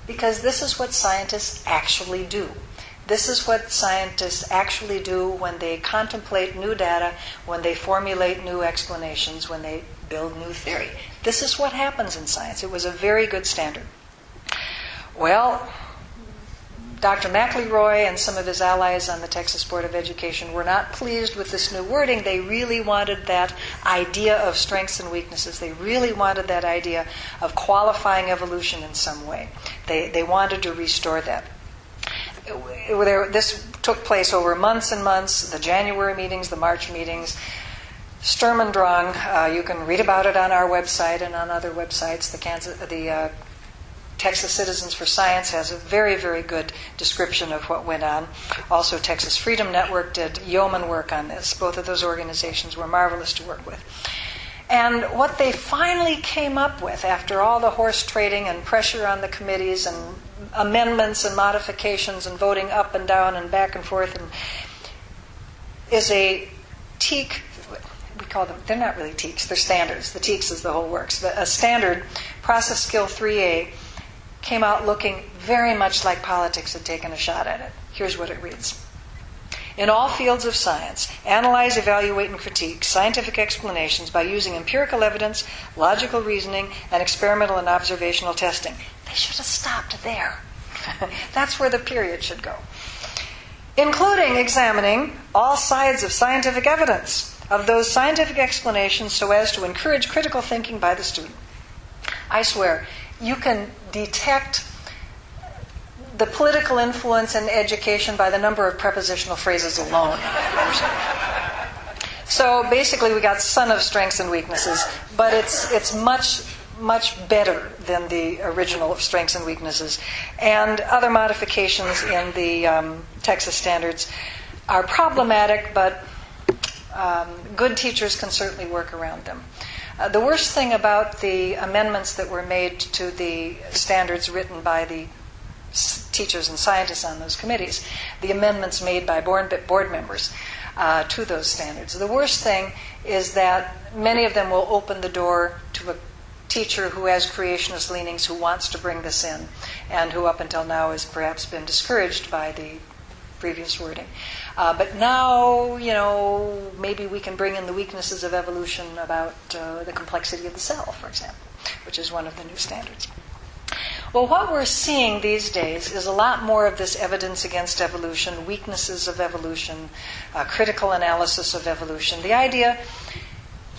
because this is what scientists actually do. This is what scientists actually do when they contemplate new data, when they formulate new explanations, when they build new theory. This is what happens in science. It was a very good standard. Well, Dr. McElroy and some of his allies on the Texas Board of Education were not pleased with this new wording. They really wanted that idea of strengths and weaknesses. They really wanted that idea of qualifying evolution in some way. They wanted to restore that. This took place over months and months, the January meetings, the March meetings, Sturm und Drang. You can read about it on our website and on other websites. The Texas Citizens for Science has a very, very good description of what went on. Also, Texas Freedom Network did yeoman work on this. Both of those organizations were marvelous to work with. And what they finally came up with, after all the horse trading and pressure on the committees and amendments and modifications and voting up and down and back and forth, is a TEK. We call them, they're not really TEKs, they're standards. The TEKs is the whole works. A standard, process skill 3A, came out looking very much like politics had taken a shot at it. Here's what it reads. In all fields of science, analyze, evaluate, and critique scientific explanations by using empirical evidence, logical reasoning, and experimental and observational testing. They should have stopped there. That's where the period should go. including examining all sides of scientific evidence, of those scientific explanations so as to encourage critical thinking by the student. I swear, you can detect the political influence in education by the number of prepositional phrases alone. So basically we got son of strengths and weaknesses, but it's much better than the original of strengths and weaknesses. And other modifications in the Texas standards are problematic, but good teachers can certainly work around them. The worst thing about the amendments that were made to the standards written by the teachers and scientists on those committees, the amendments made by board members to those standards. The worst thing is that many of them will open the door to a teacher who has creationist leanings who wants to bring this in and who up until now has perhaps been discouraged by the previous wording. But now, maybe we can bring in the weaknesses of evolution about the complexity of the cell, for example, which is one of the new standards. Well, what we're seeing these days is a lot more of this evidence against evolution, weaknesses of evolution, critical analysis of evolution. The idea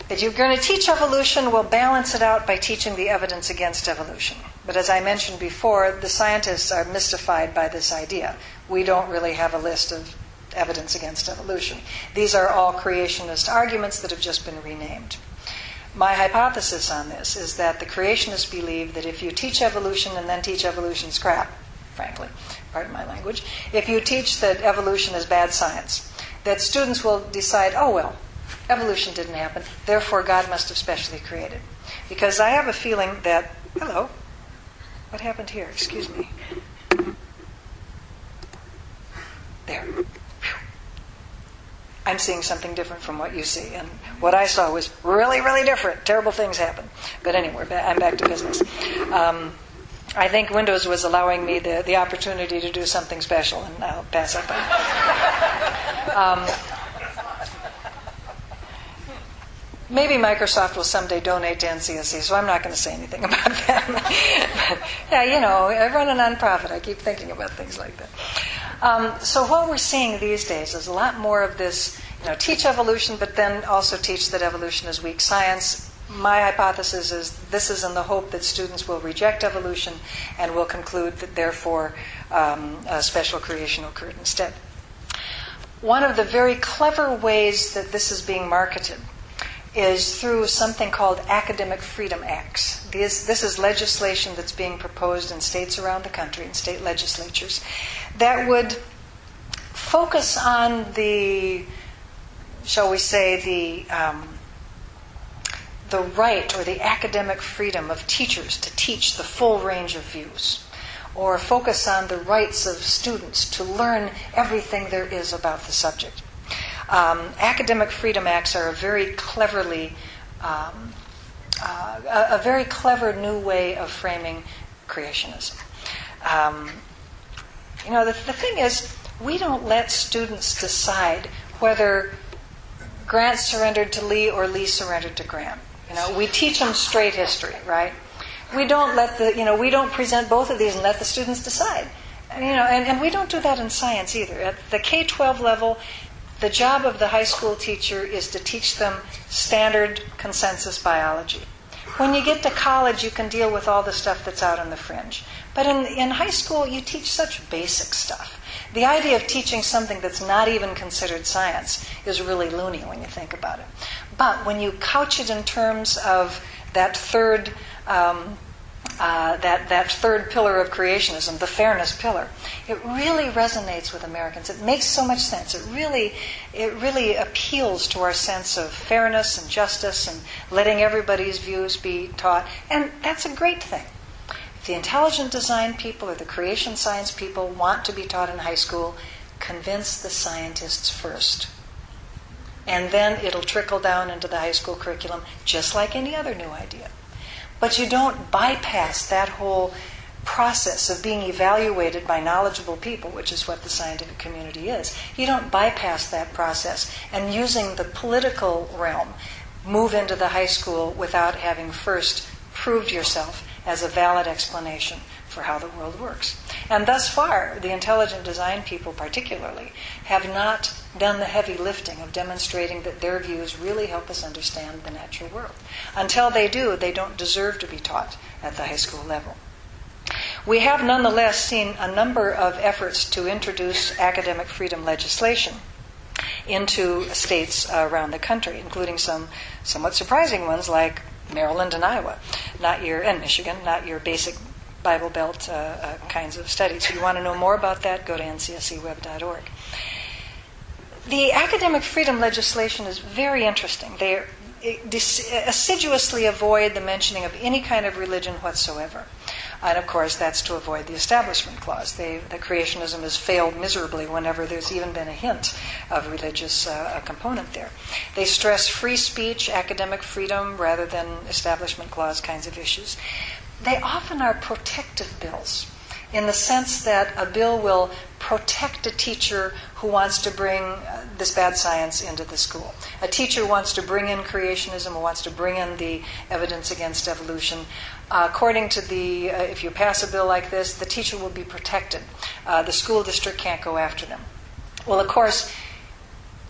that you're going to teach evolution, will balance it out by teaching the evidence against evolution. But as I mentioned before, the scientists are mystified by this idea. We don't really have a list of evidence against evolution. These are all creationist arguments that have just been renamed. My hypothesis on this is that the creationists believe that if you teach evolution and then teach evolution's crap, frankly, pardon my language, if you teach that evolution is bad science, that students will decide, oh well, evolution didn't happen, therefore God must have specially created. Because I have a feeling that, hello, what happened here? Excuse me. There. I'm seeing something different from what you see. And what I saw was really, really different. Terrible things happened. But anyway, I'm back to business. I think Windows was allowing me the opportunity to do something special, and I'll pass up on it. Maybe Microsoft will someday donate to NCSC, so I'm not going to say anything about that. Yeah, I run a nonprofit. I keep thinking about things like that. So what we're seeing these days is a lot more of this, teach evolution, but then also teach that evolution is weak science. My hypothesis is this is in the hope that students will reject evolution and will conclude that, therefore, a special creation occurred instead. One of the very clever ways that this is being marketed is through something called Academic Freedom Acts. This is legislation that's being proposed in states around the country, in state legislatures, that would focus on the, shall we say, the right or the academic freedom of teachers to teach the full range of views, or focus on the rights of students to learn everything there is about the subject. Academic Freedom Acts are a very clever new way of framing creationism. The thing is, we don't let students decide whether Grant surrendered to Lee or Lee surrendered to Grant. We teach them straight history, right? We don't we don't present both of these and let the students decide. And we don't do that in science either. At the K-12 level, the job of the high school teacher is to teach them standard consensus biology. When you get to college, you can deal with all the stuff that's out on the fringe. But in high school, you teach such basic stuff. The idea of teaching something that's not even considered science is really loony when you think about it. But when you couch it in terms of that third pillar of creationism, the fairness pillar, it really resonates with Americans. It makes so much sense. It really appeals to our sense of fairness and justice and letting everybody's views be taught. And that's a great thing. If the intelligent design people or the creation science people want to be taught in high school, convince the scientists first. And then it'll trickle down into the high school curriculum just like any other new idea. But you don't bypass that whole process of being evaluated by knowledgeable people, which is what the scientific community is. You don't bypass that process and using the political realm move into the high school without having first proved yourself as a valid explanation for how the world works. And thus far, the intelligent design people particularly have not done the heavy lifting of demonstrating that their views really help us understand the natural world. Until they do, they don't deserve to be taught at the high school level. We have nonetheless seen a number of efforts to introduce academic freedom legislation into states around the country, including some somewhat surprising ones like Maryland and Iowa, and Michigan, not your basic Bible Belt kinds of studies. If you want to know more about that, go to ncseweb.org. The academic freedom legislation is very interesting. They assiduously avoid the mentioning of any kind of religion whatsoever. And of course, that's to avoid the Establishment Clause. The creationism has failed miserably whenever there's even been a hint of religious component there. They stress free speech, academic freedom, rather than Establishment Clause kinds of issues. They often are protective bills, in the sense that a bill will protect a teacher who wants to bring this bad science into the school. A teacher wants to bring in creationism, or wants to bring in the evidence against evolution. According to if you pass a bill like this, the teacher will be protected. The school district can't go after them. Well, of course,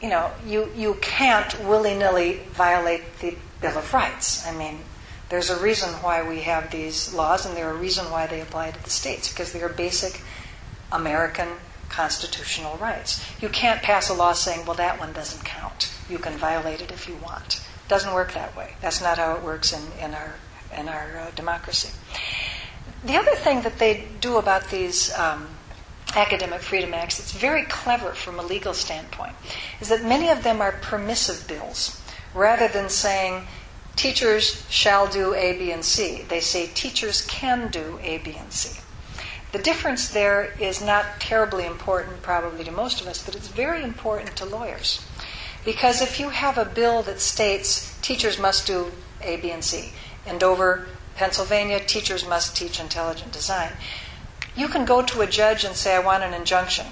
you can't willy-nilly violate the Bill of Rights. I mean, there's a reason why we have these laws, and there's a reason why they apply to the states, because they are basic American constitutional rights. You can't pass a law saying, well, that one doesn't count. You can violate it if you want. It doesn't work that way. That's not how it works in our democracy. The other thing that they do about these academic freedom acts that's very clever from a legal standpoint is that many of them are permissive bills. Rather than saying, teachers shall do A, B, and C, they say teachers can do A, B, and C. The difference there is not terribly important probably to most of us, but it's very important to lawyers. Because if you have a bill that states teachers must do A, B, and C, in Dover, Pennsylvania, teachers must teach intelligent design, you can go to a judge and say, I want an injunction.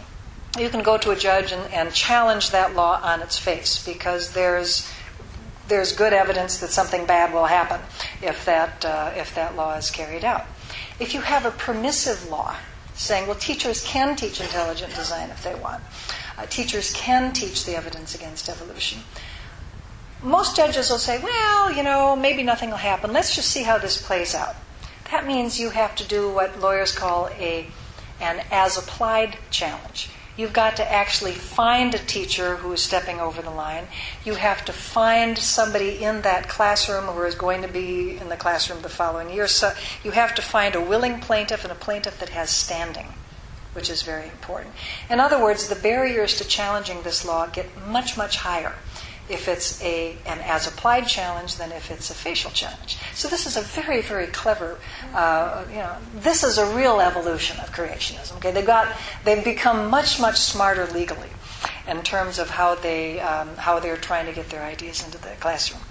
You can go to a judge and challenge that law on its face, because there's good evidence that something bad will happen if that law is carried out. If you have a permissive law saying, well, teachers can teach intelligent design if they want, teachers can teach the evidence against evolution, most judges will say, well, maybe nothing will happen. Let's just see how this plays out. That means you have to do what lawyers call an as-applied challenge. You've got to actually find a teacher who is stepping over the line. You have to find somebody in that classroom who is going to be in the classroom the following year. So you have to find a willing plaintiff and a plaintiff that has standing, which is very important. In other words, the barriers to challenging this law get much, much higher if it's an as-applied challenge than if it's a facial challenge. So this is a very, very clever, this is a real evolution of creationism. Okay, they've become much, much smarter legally in terms of how they're trying to get their ideas into the classroom.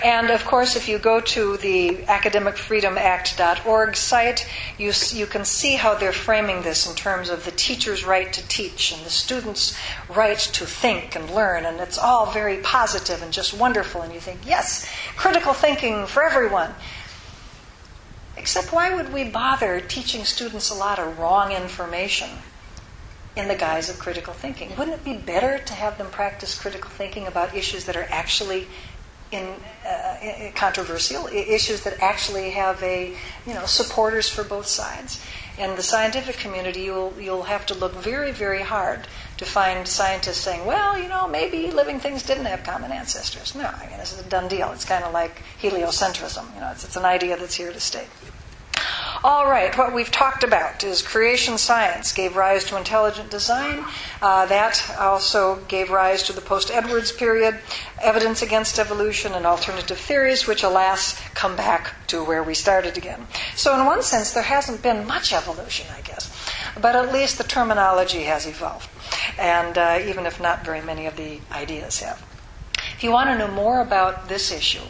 And of course, if you go to the academicfreedomact.org site, you can see how they're framing this in terms of the teacher's right to teach and the student's right to think and learn. And it's all very positive and just wonderful. And you think, yes, critical thinking for everyone. Except why would we bother teaching students a lot of wrong information in the guise of critical thinking? Wouldn't it be better to have them practice critical thinking about issues that are actually controversial, issues that actually have supporters for both sides? In the scientific community, you'll have to look very, very hard to find scientists saying, well, maybe living things didn't have common ancestors. No, this is a done deal. It's kind of like heliocentrism. It's an idea that's here to stay. All right, what we've talked about is creation science gave rise to intelligent design. That also gave rise to the post-Edwards period, evidence against evolution and alternative theories, which, alas, come back to where we started again. So in one sense, there hasn't been much evolution, I guess. But at least the terminology has evolved. And even if not very many of the ideas have. If you want to know more about this issue,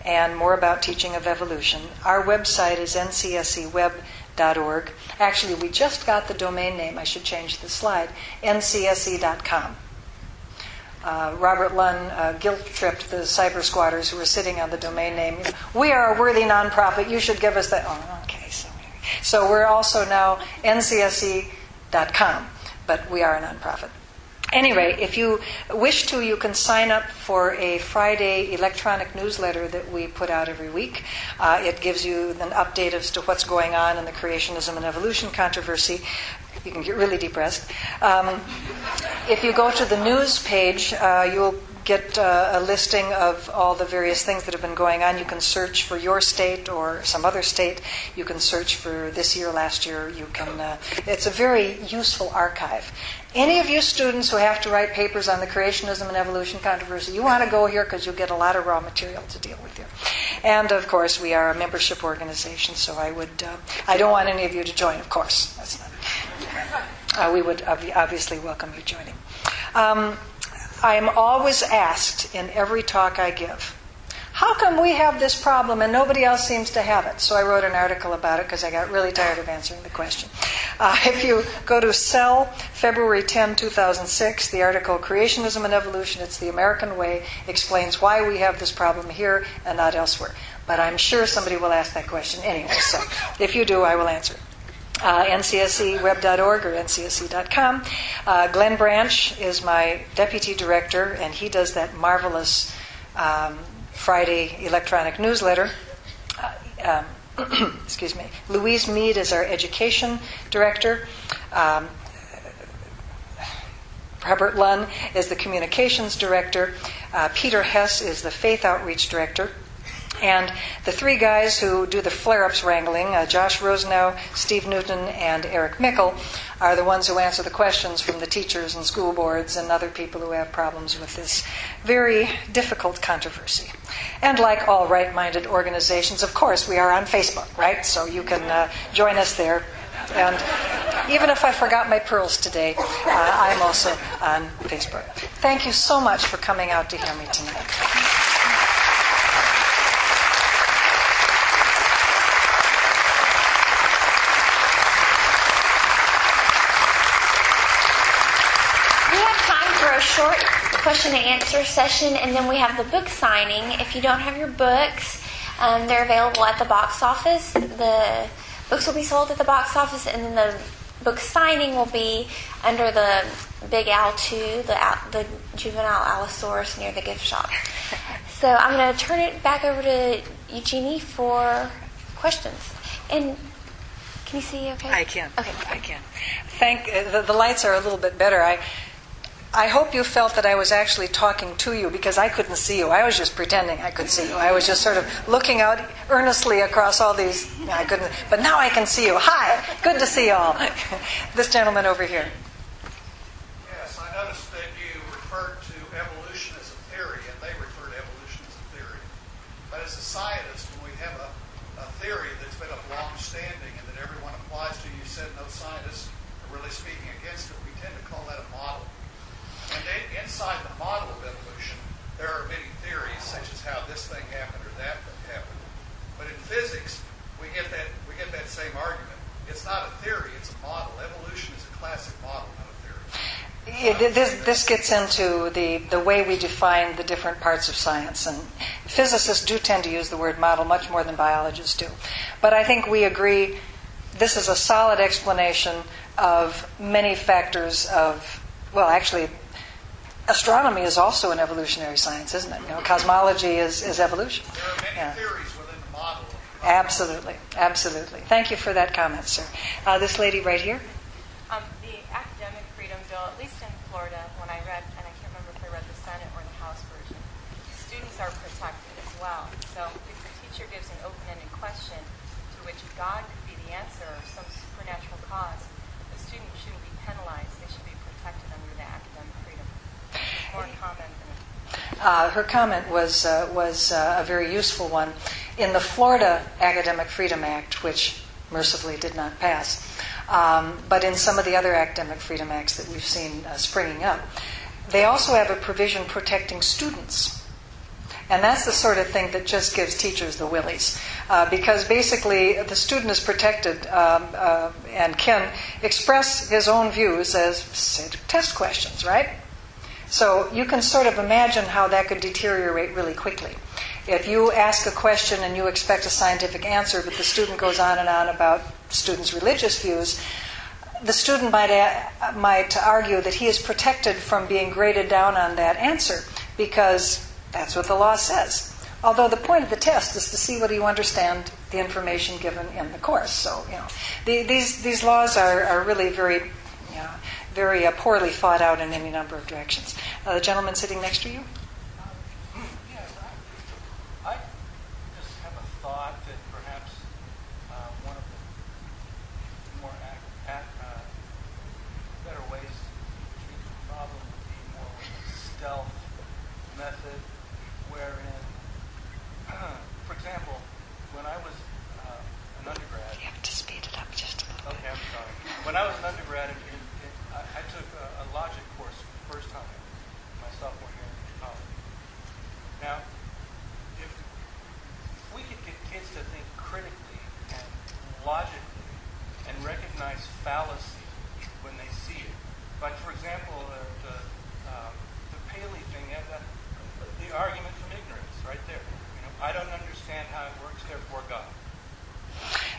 and more about teaching of evolution, our website is ncseweb.org. Actually, we just got the domain name, I should change the slide, ncse.com. Robert Lunn guilt-tripped the cyber squatters who were sitting on the domain name. We are a worthy nonprofit. You should give us that. Oh, okay. So we're also now ncse.com, but we are a nonprofit. Anyway, if you wish to, you can sign up for a Friday electronic newsletter that we put out every week. It gives you an update as to what's going on in the creationism and evolution controversy. You can get really depressed. If you go to the news page, you'll get a listing of all the various things that have been going on. You can search for your state or some other state. You can search for this year, last year. You can. It's a very useful archive. Any of you students who have to write papers on the creationism and evolution controversy, you want to go here because you'll get a lot of raw material to deal with here. And of course, we are a membership organization, so I don't want any of you to join. Of course, that's not. We would obviously welcome you joining. I am always asked in every talk I give, how come we have this problem and nobody else seems to have it? So I wrote an article about it because I got really tired of answering the question. If you go to Cell, February 10, 2006, the article Creationism and Evolution, It's the American Way, explains why we have this problem here and not elsewhere. But I'm sure somebody will ask that question anyway, so if you do, I will answer it. ncseweb.org or ncsc.com. Glenn Branch is my deputy director, and he does that marvelous Friday electronic newsletter. Excuse me. Louise Mead is our education director. Robert Lunn is the communications director. Peter Hess is the faith outreach director. And the three guys who do the flare-ups wrangling, Josh Rosenow, Steve Newton, and Eric Mickle, are the ones who answer the questions from the teachers and school boards and other people who have problems with this very difficult controversy. And like all right-minded organizations, of course, we are on Facebook, right? So you can join us there. And even if I forgot my pearls today, I'm also on Facebook. Thank you so much for coming out to hear me tonight. A short question and answer session, and then we have the book signing. If you don't have your books, they're available at the box office. The books will be sold at the box office, and then the book signing will be under the Big Al 2, the juvenile Allosaurus near the gift shop. So I'm going to turn it back over to Eugenie for questions. And can you see okay? I can. Okay. I can. The lights are a little bit better. I hope you felt that I was actually talking to you because I couldn't see you. I was just pretending I could see you. I was just sort of looking out earnestly across all these. I couldn't, but now I can see you. Hi, good to see you all. This gentleman over here. Yes, I noticed that you referred to evolution as a theory, and they refer to evolution as a theory. But as a scientist, when we have a theory that's been of long standing and that everyone applies to, you said no scientists are really speaking against it, we tend to call that a model. And inside the model of evolution, there are many theories, such as how this thing happened or that happened. But in physics, we get that same argument. It's not a theory; it's a model. Evolution is a classic model, not a theory. This gets into the way we define the different parts of science, and physicists do tend to use the word model much more than biologists do. But I think we agree this is a solid explanation of many factors of, well, actually, astronomy is also an evolutionary science, isn't it? Cosmology is evolution. There are many theories within the model. Absolutely. Thank you for that comment, sir. This lady right here. The academic freedom bill, at least in Florida, when I read, and I can't remember if I read the Senate or the House version, students are protected as well. So if the teacher gives an open-ended question to which God could be the answer or some supernatural cause, the student shouldn't be penalized. They should be protected under the academic freedom. More comment than her comment was a very useful one. In the Florida Academic Freedom Act, which mercifully did not pass, but in some of the other academic freedom acts that we've seen springing up, they also have a provision protecting students. And that's the sort of thing that just gives teachers the willies. Because basically the student is protected and can express his own views as, say, test questions, right? So you can sort of imagine how that could deteriorate really quickly. If you ask a question and you expect a scientific answer, but the student goes on and on about students' religious views, the student might argue that he is protected from being graded down on that answer because that's what the law says. Although the point of the test is to see whether you understand the information given in the course. So, these laws are really very, very poorly thought out in any number of directions. The gentleman sitting next to you? Yes, I just have a thought that perhaps one of the more better ways to treat the problem would be more with a stealth method, wherein, for example, when I was an undergrad... You have to speed it up just a little bit. Okay, I'm sorry. When I was an undergrad, I took a logic course for the first time, my sophomore year in college. Now, if we could get kids to think critically and logically and recognize fallacy when they see it, like, for example, the Paley thing, the argument from ignorance, right there. I don't understand how it works, therefore God.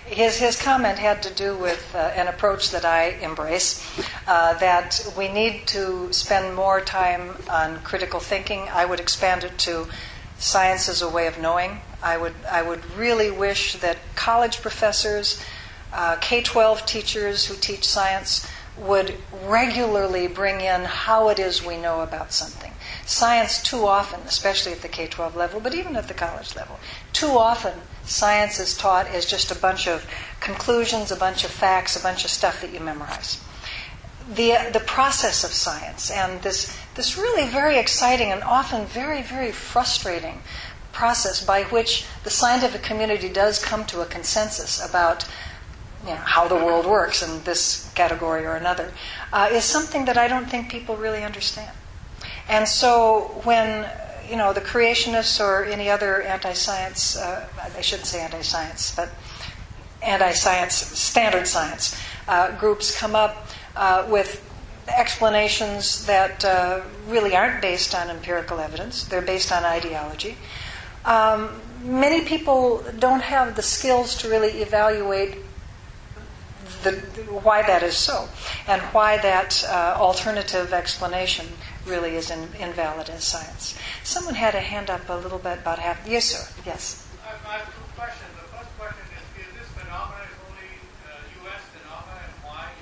His comment had to do with an approach that I embrace, that we need to spend more time on critical thinking. I would expand it to science as a way of knowing. I would really wish that college professors, K-12 teachers who teach science would regularly bring in how it is we know about something. Science too often, especially at the K-12 level, but even at the college level, too often science is taught as just a bunch of conclusions, a bunch of facts, a bunch of stuff that you memorize. The process of science and this really very exciting and often very, very frustrating process by which the scientific community does come to a consensus about how the world works in this category or another, is something that I don't think people really understand. And so when, the creationists or any other anti-science, I shouldn't say anti-science, but anti-science, standard science groups come up with explanations that really aren't based on empirical evidence. They're based on ideology. Many people don't have the skills to really evaluate why that is so, and why that alternative explanation really is invalid as science. Someone had a hand up a little bit about half. Yes, sir. Yes. I have two questions. The first question is this phenomenon only U.S. phenomenon, and why?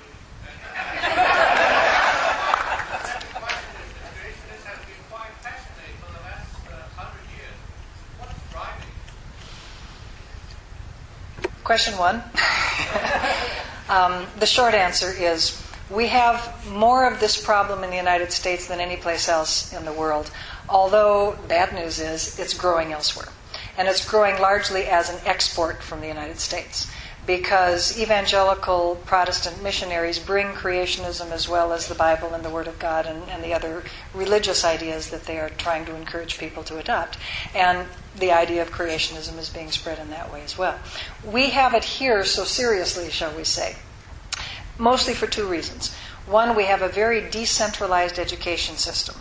The second question is, the creationists have been quite passionate for the last 100 years. What's driving it? Question one. The short answer is we have more of this problem in the United States than any place else in the world, although bad news is it's growing elsewhere. And it's growing largely as an export from the United States because evangelical Protestant missionaries bring creationism as well as the Bible and the Word of God and the other religious ideas that they are trying to encourage people to adopt. And the idea of creationism is being spread in that way as well. We have it here so seriously, shall we say, mostly for two reasons. One, we have a very decentralized education system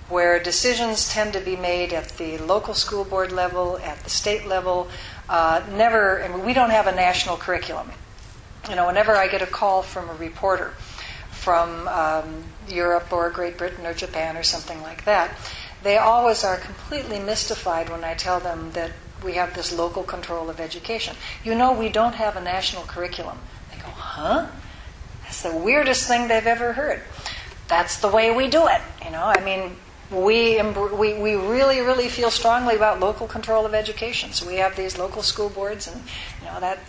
where decisions tend to be made at the local school board level, at the state level. We don't have a national curriculum. Whenever I get a call from a reporter from Europe or Great Britain or Japan or something like that, they always are completely mystified when I tell them that we have this local control of education. We don't have a national curriculum. They go, huh? That's the weirdest thing they've ever heard. That's the way we do it. We really, really feel strongly about local control of education. So we have these local school boards, and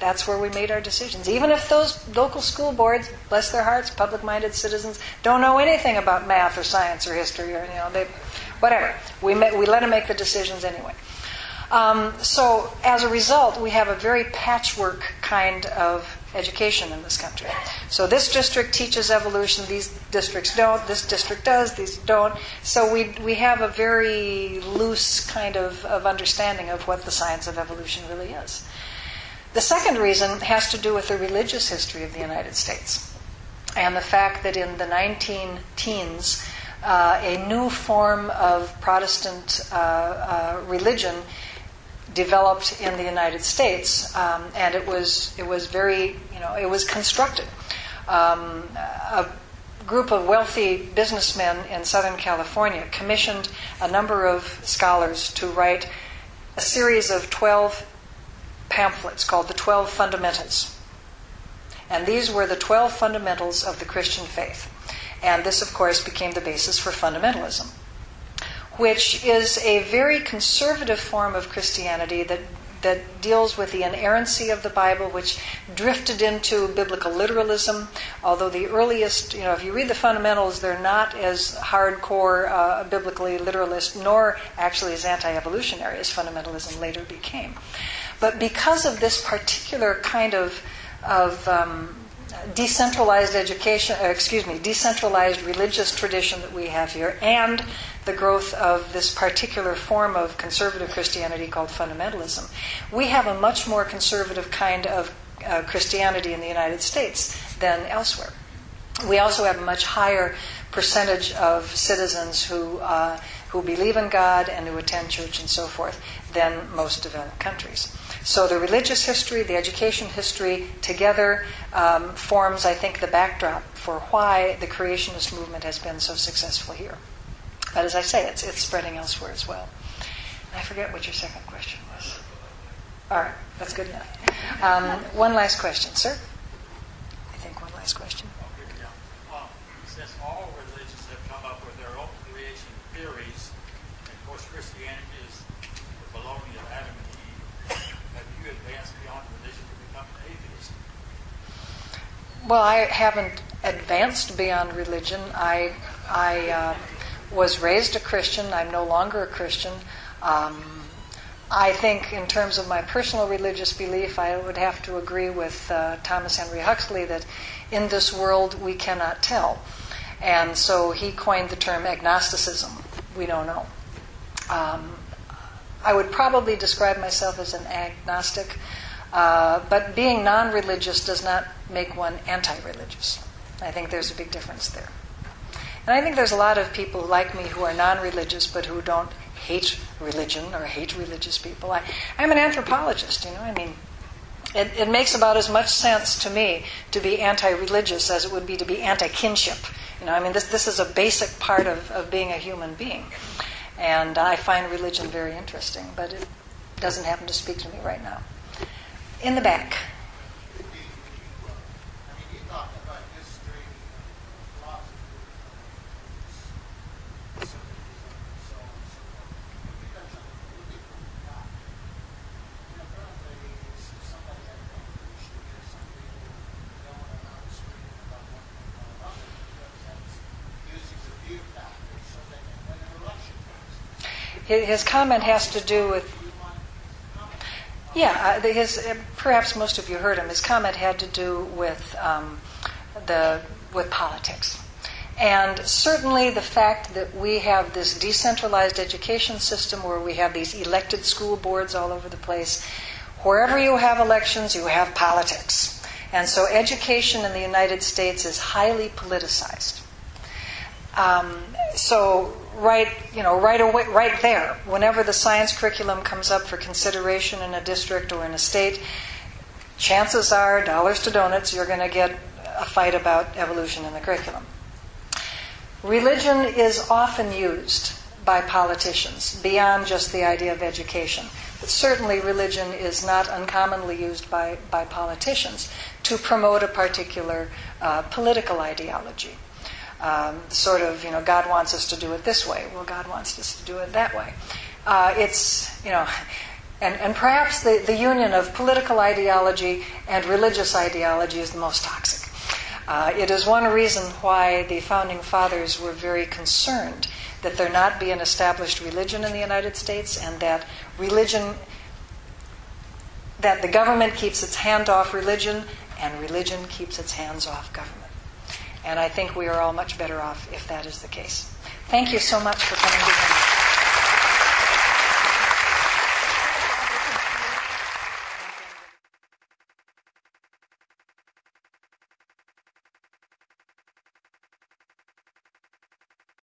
that's where we made our decisions. Even if those local school boards, bless their hearts, public-minded citizens, don't know anything about math or science or history, or whatever. We let them make the decisions anyway. So as a result, we have a very patchwork kind of education in this country. So this district teaches evolution, these districts don't, this district does, these don't. So we have a very loose kind of understanding of what the science of evolution really is. The second reason has to do with the religious history of the United States and the fact that in the 19-teens, a new form of Protestant religion developed in the United States, and it was very, it was constructed. A group of wealthy businessmen in Southern California commissioned a number of scholars to write a series of 12 pamphlets called the 12 Fundamentals. And these were the 12 fundamentals of the Christian faith. And this, of course, became the basis for fundamentalism, which is a very conservative form of Christianity that deals with the inerrancy of the Bible, which drifted into biblical literalism. Although the earliest, if you read the fundamentals, they're not as hardcore biblically literalist, nor actually as anti-evolutionary as fundamentalism later became. But because of this particular kind of decentralized decentralized religious tradition that we have here, and the growth of this particular form of conservative Christianity called fundamentalism, we have a much more conservative kind of Christianity in the United States than elsewhere. We also have a much higher percentage of citizens who believe in God and who attend church and so forth than most developed countries. So the religious history, the education history together forms, I think, the backdrop for why the creationist movement has been so successful here. But as I say, it's spreading elsewhere as well. I forget what your second question was. All right, that's good enough. One last question, sir. I think one last question. Since all religions have come up with their own creation theories, and of course Christianity is the belonging of Adam and Eve, have you advanced beyond religion to become an atheist? Well, I haven't advanced beyond religion. I was raised a Christian. I'm no longer a Christian. I think in terms of my personal religious belief, I would have to agree with Thomas Henry Huxley that in this world we cannot tell. And so he coined the term agnosticism. We don't know. I would probably describe myself as an agnostic, but being non-religious does not make one anti-religious. I think there's a big difference there. And I think there's a lot of people like me who are non-religious but who don't hate religion or hate religious people. I'm an anthropologist, it makes about as much sense to me to be anti-religious as it would be to be anti-kinship. This is a basic part of being a human being. And I find religion very interesting, but it doesn't happen to speak to me right now. In the back. His comment has to do with, perhaps most of you heard him. His comment had to do with politics, and certainly the fact that we have this decentralized education system where we have these elected school boards all over the place. Wherever you have elections, you have politics, and so education in the United States is highly politicized. So right away, right there, whenever the science curriculum comes up for consideration in a district or in a state, chances are, dollars to donuts, you're going to get a fight about evolution in the curriculum. Religion is often used by politicians beyond just the idea of education. But certainly religion is not uncommonly used by politicians to promote a particular political ideology. God wants us to do it this way. Well, God wants us to do it that way. And perhaps the union of political ideology and religious ideology is the most toxic. It is one reason why the Founding Fathers were very concerned that there not be an established religion in the United States, and that the government keeps its hand off religion, and religion keeps its hands off government. And I think we are all much better off if that is the case. Thank you so much for coming to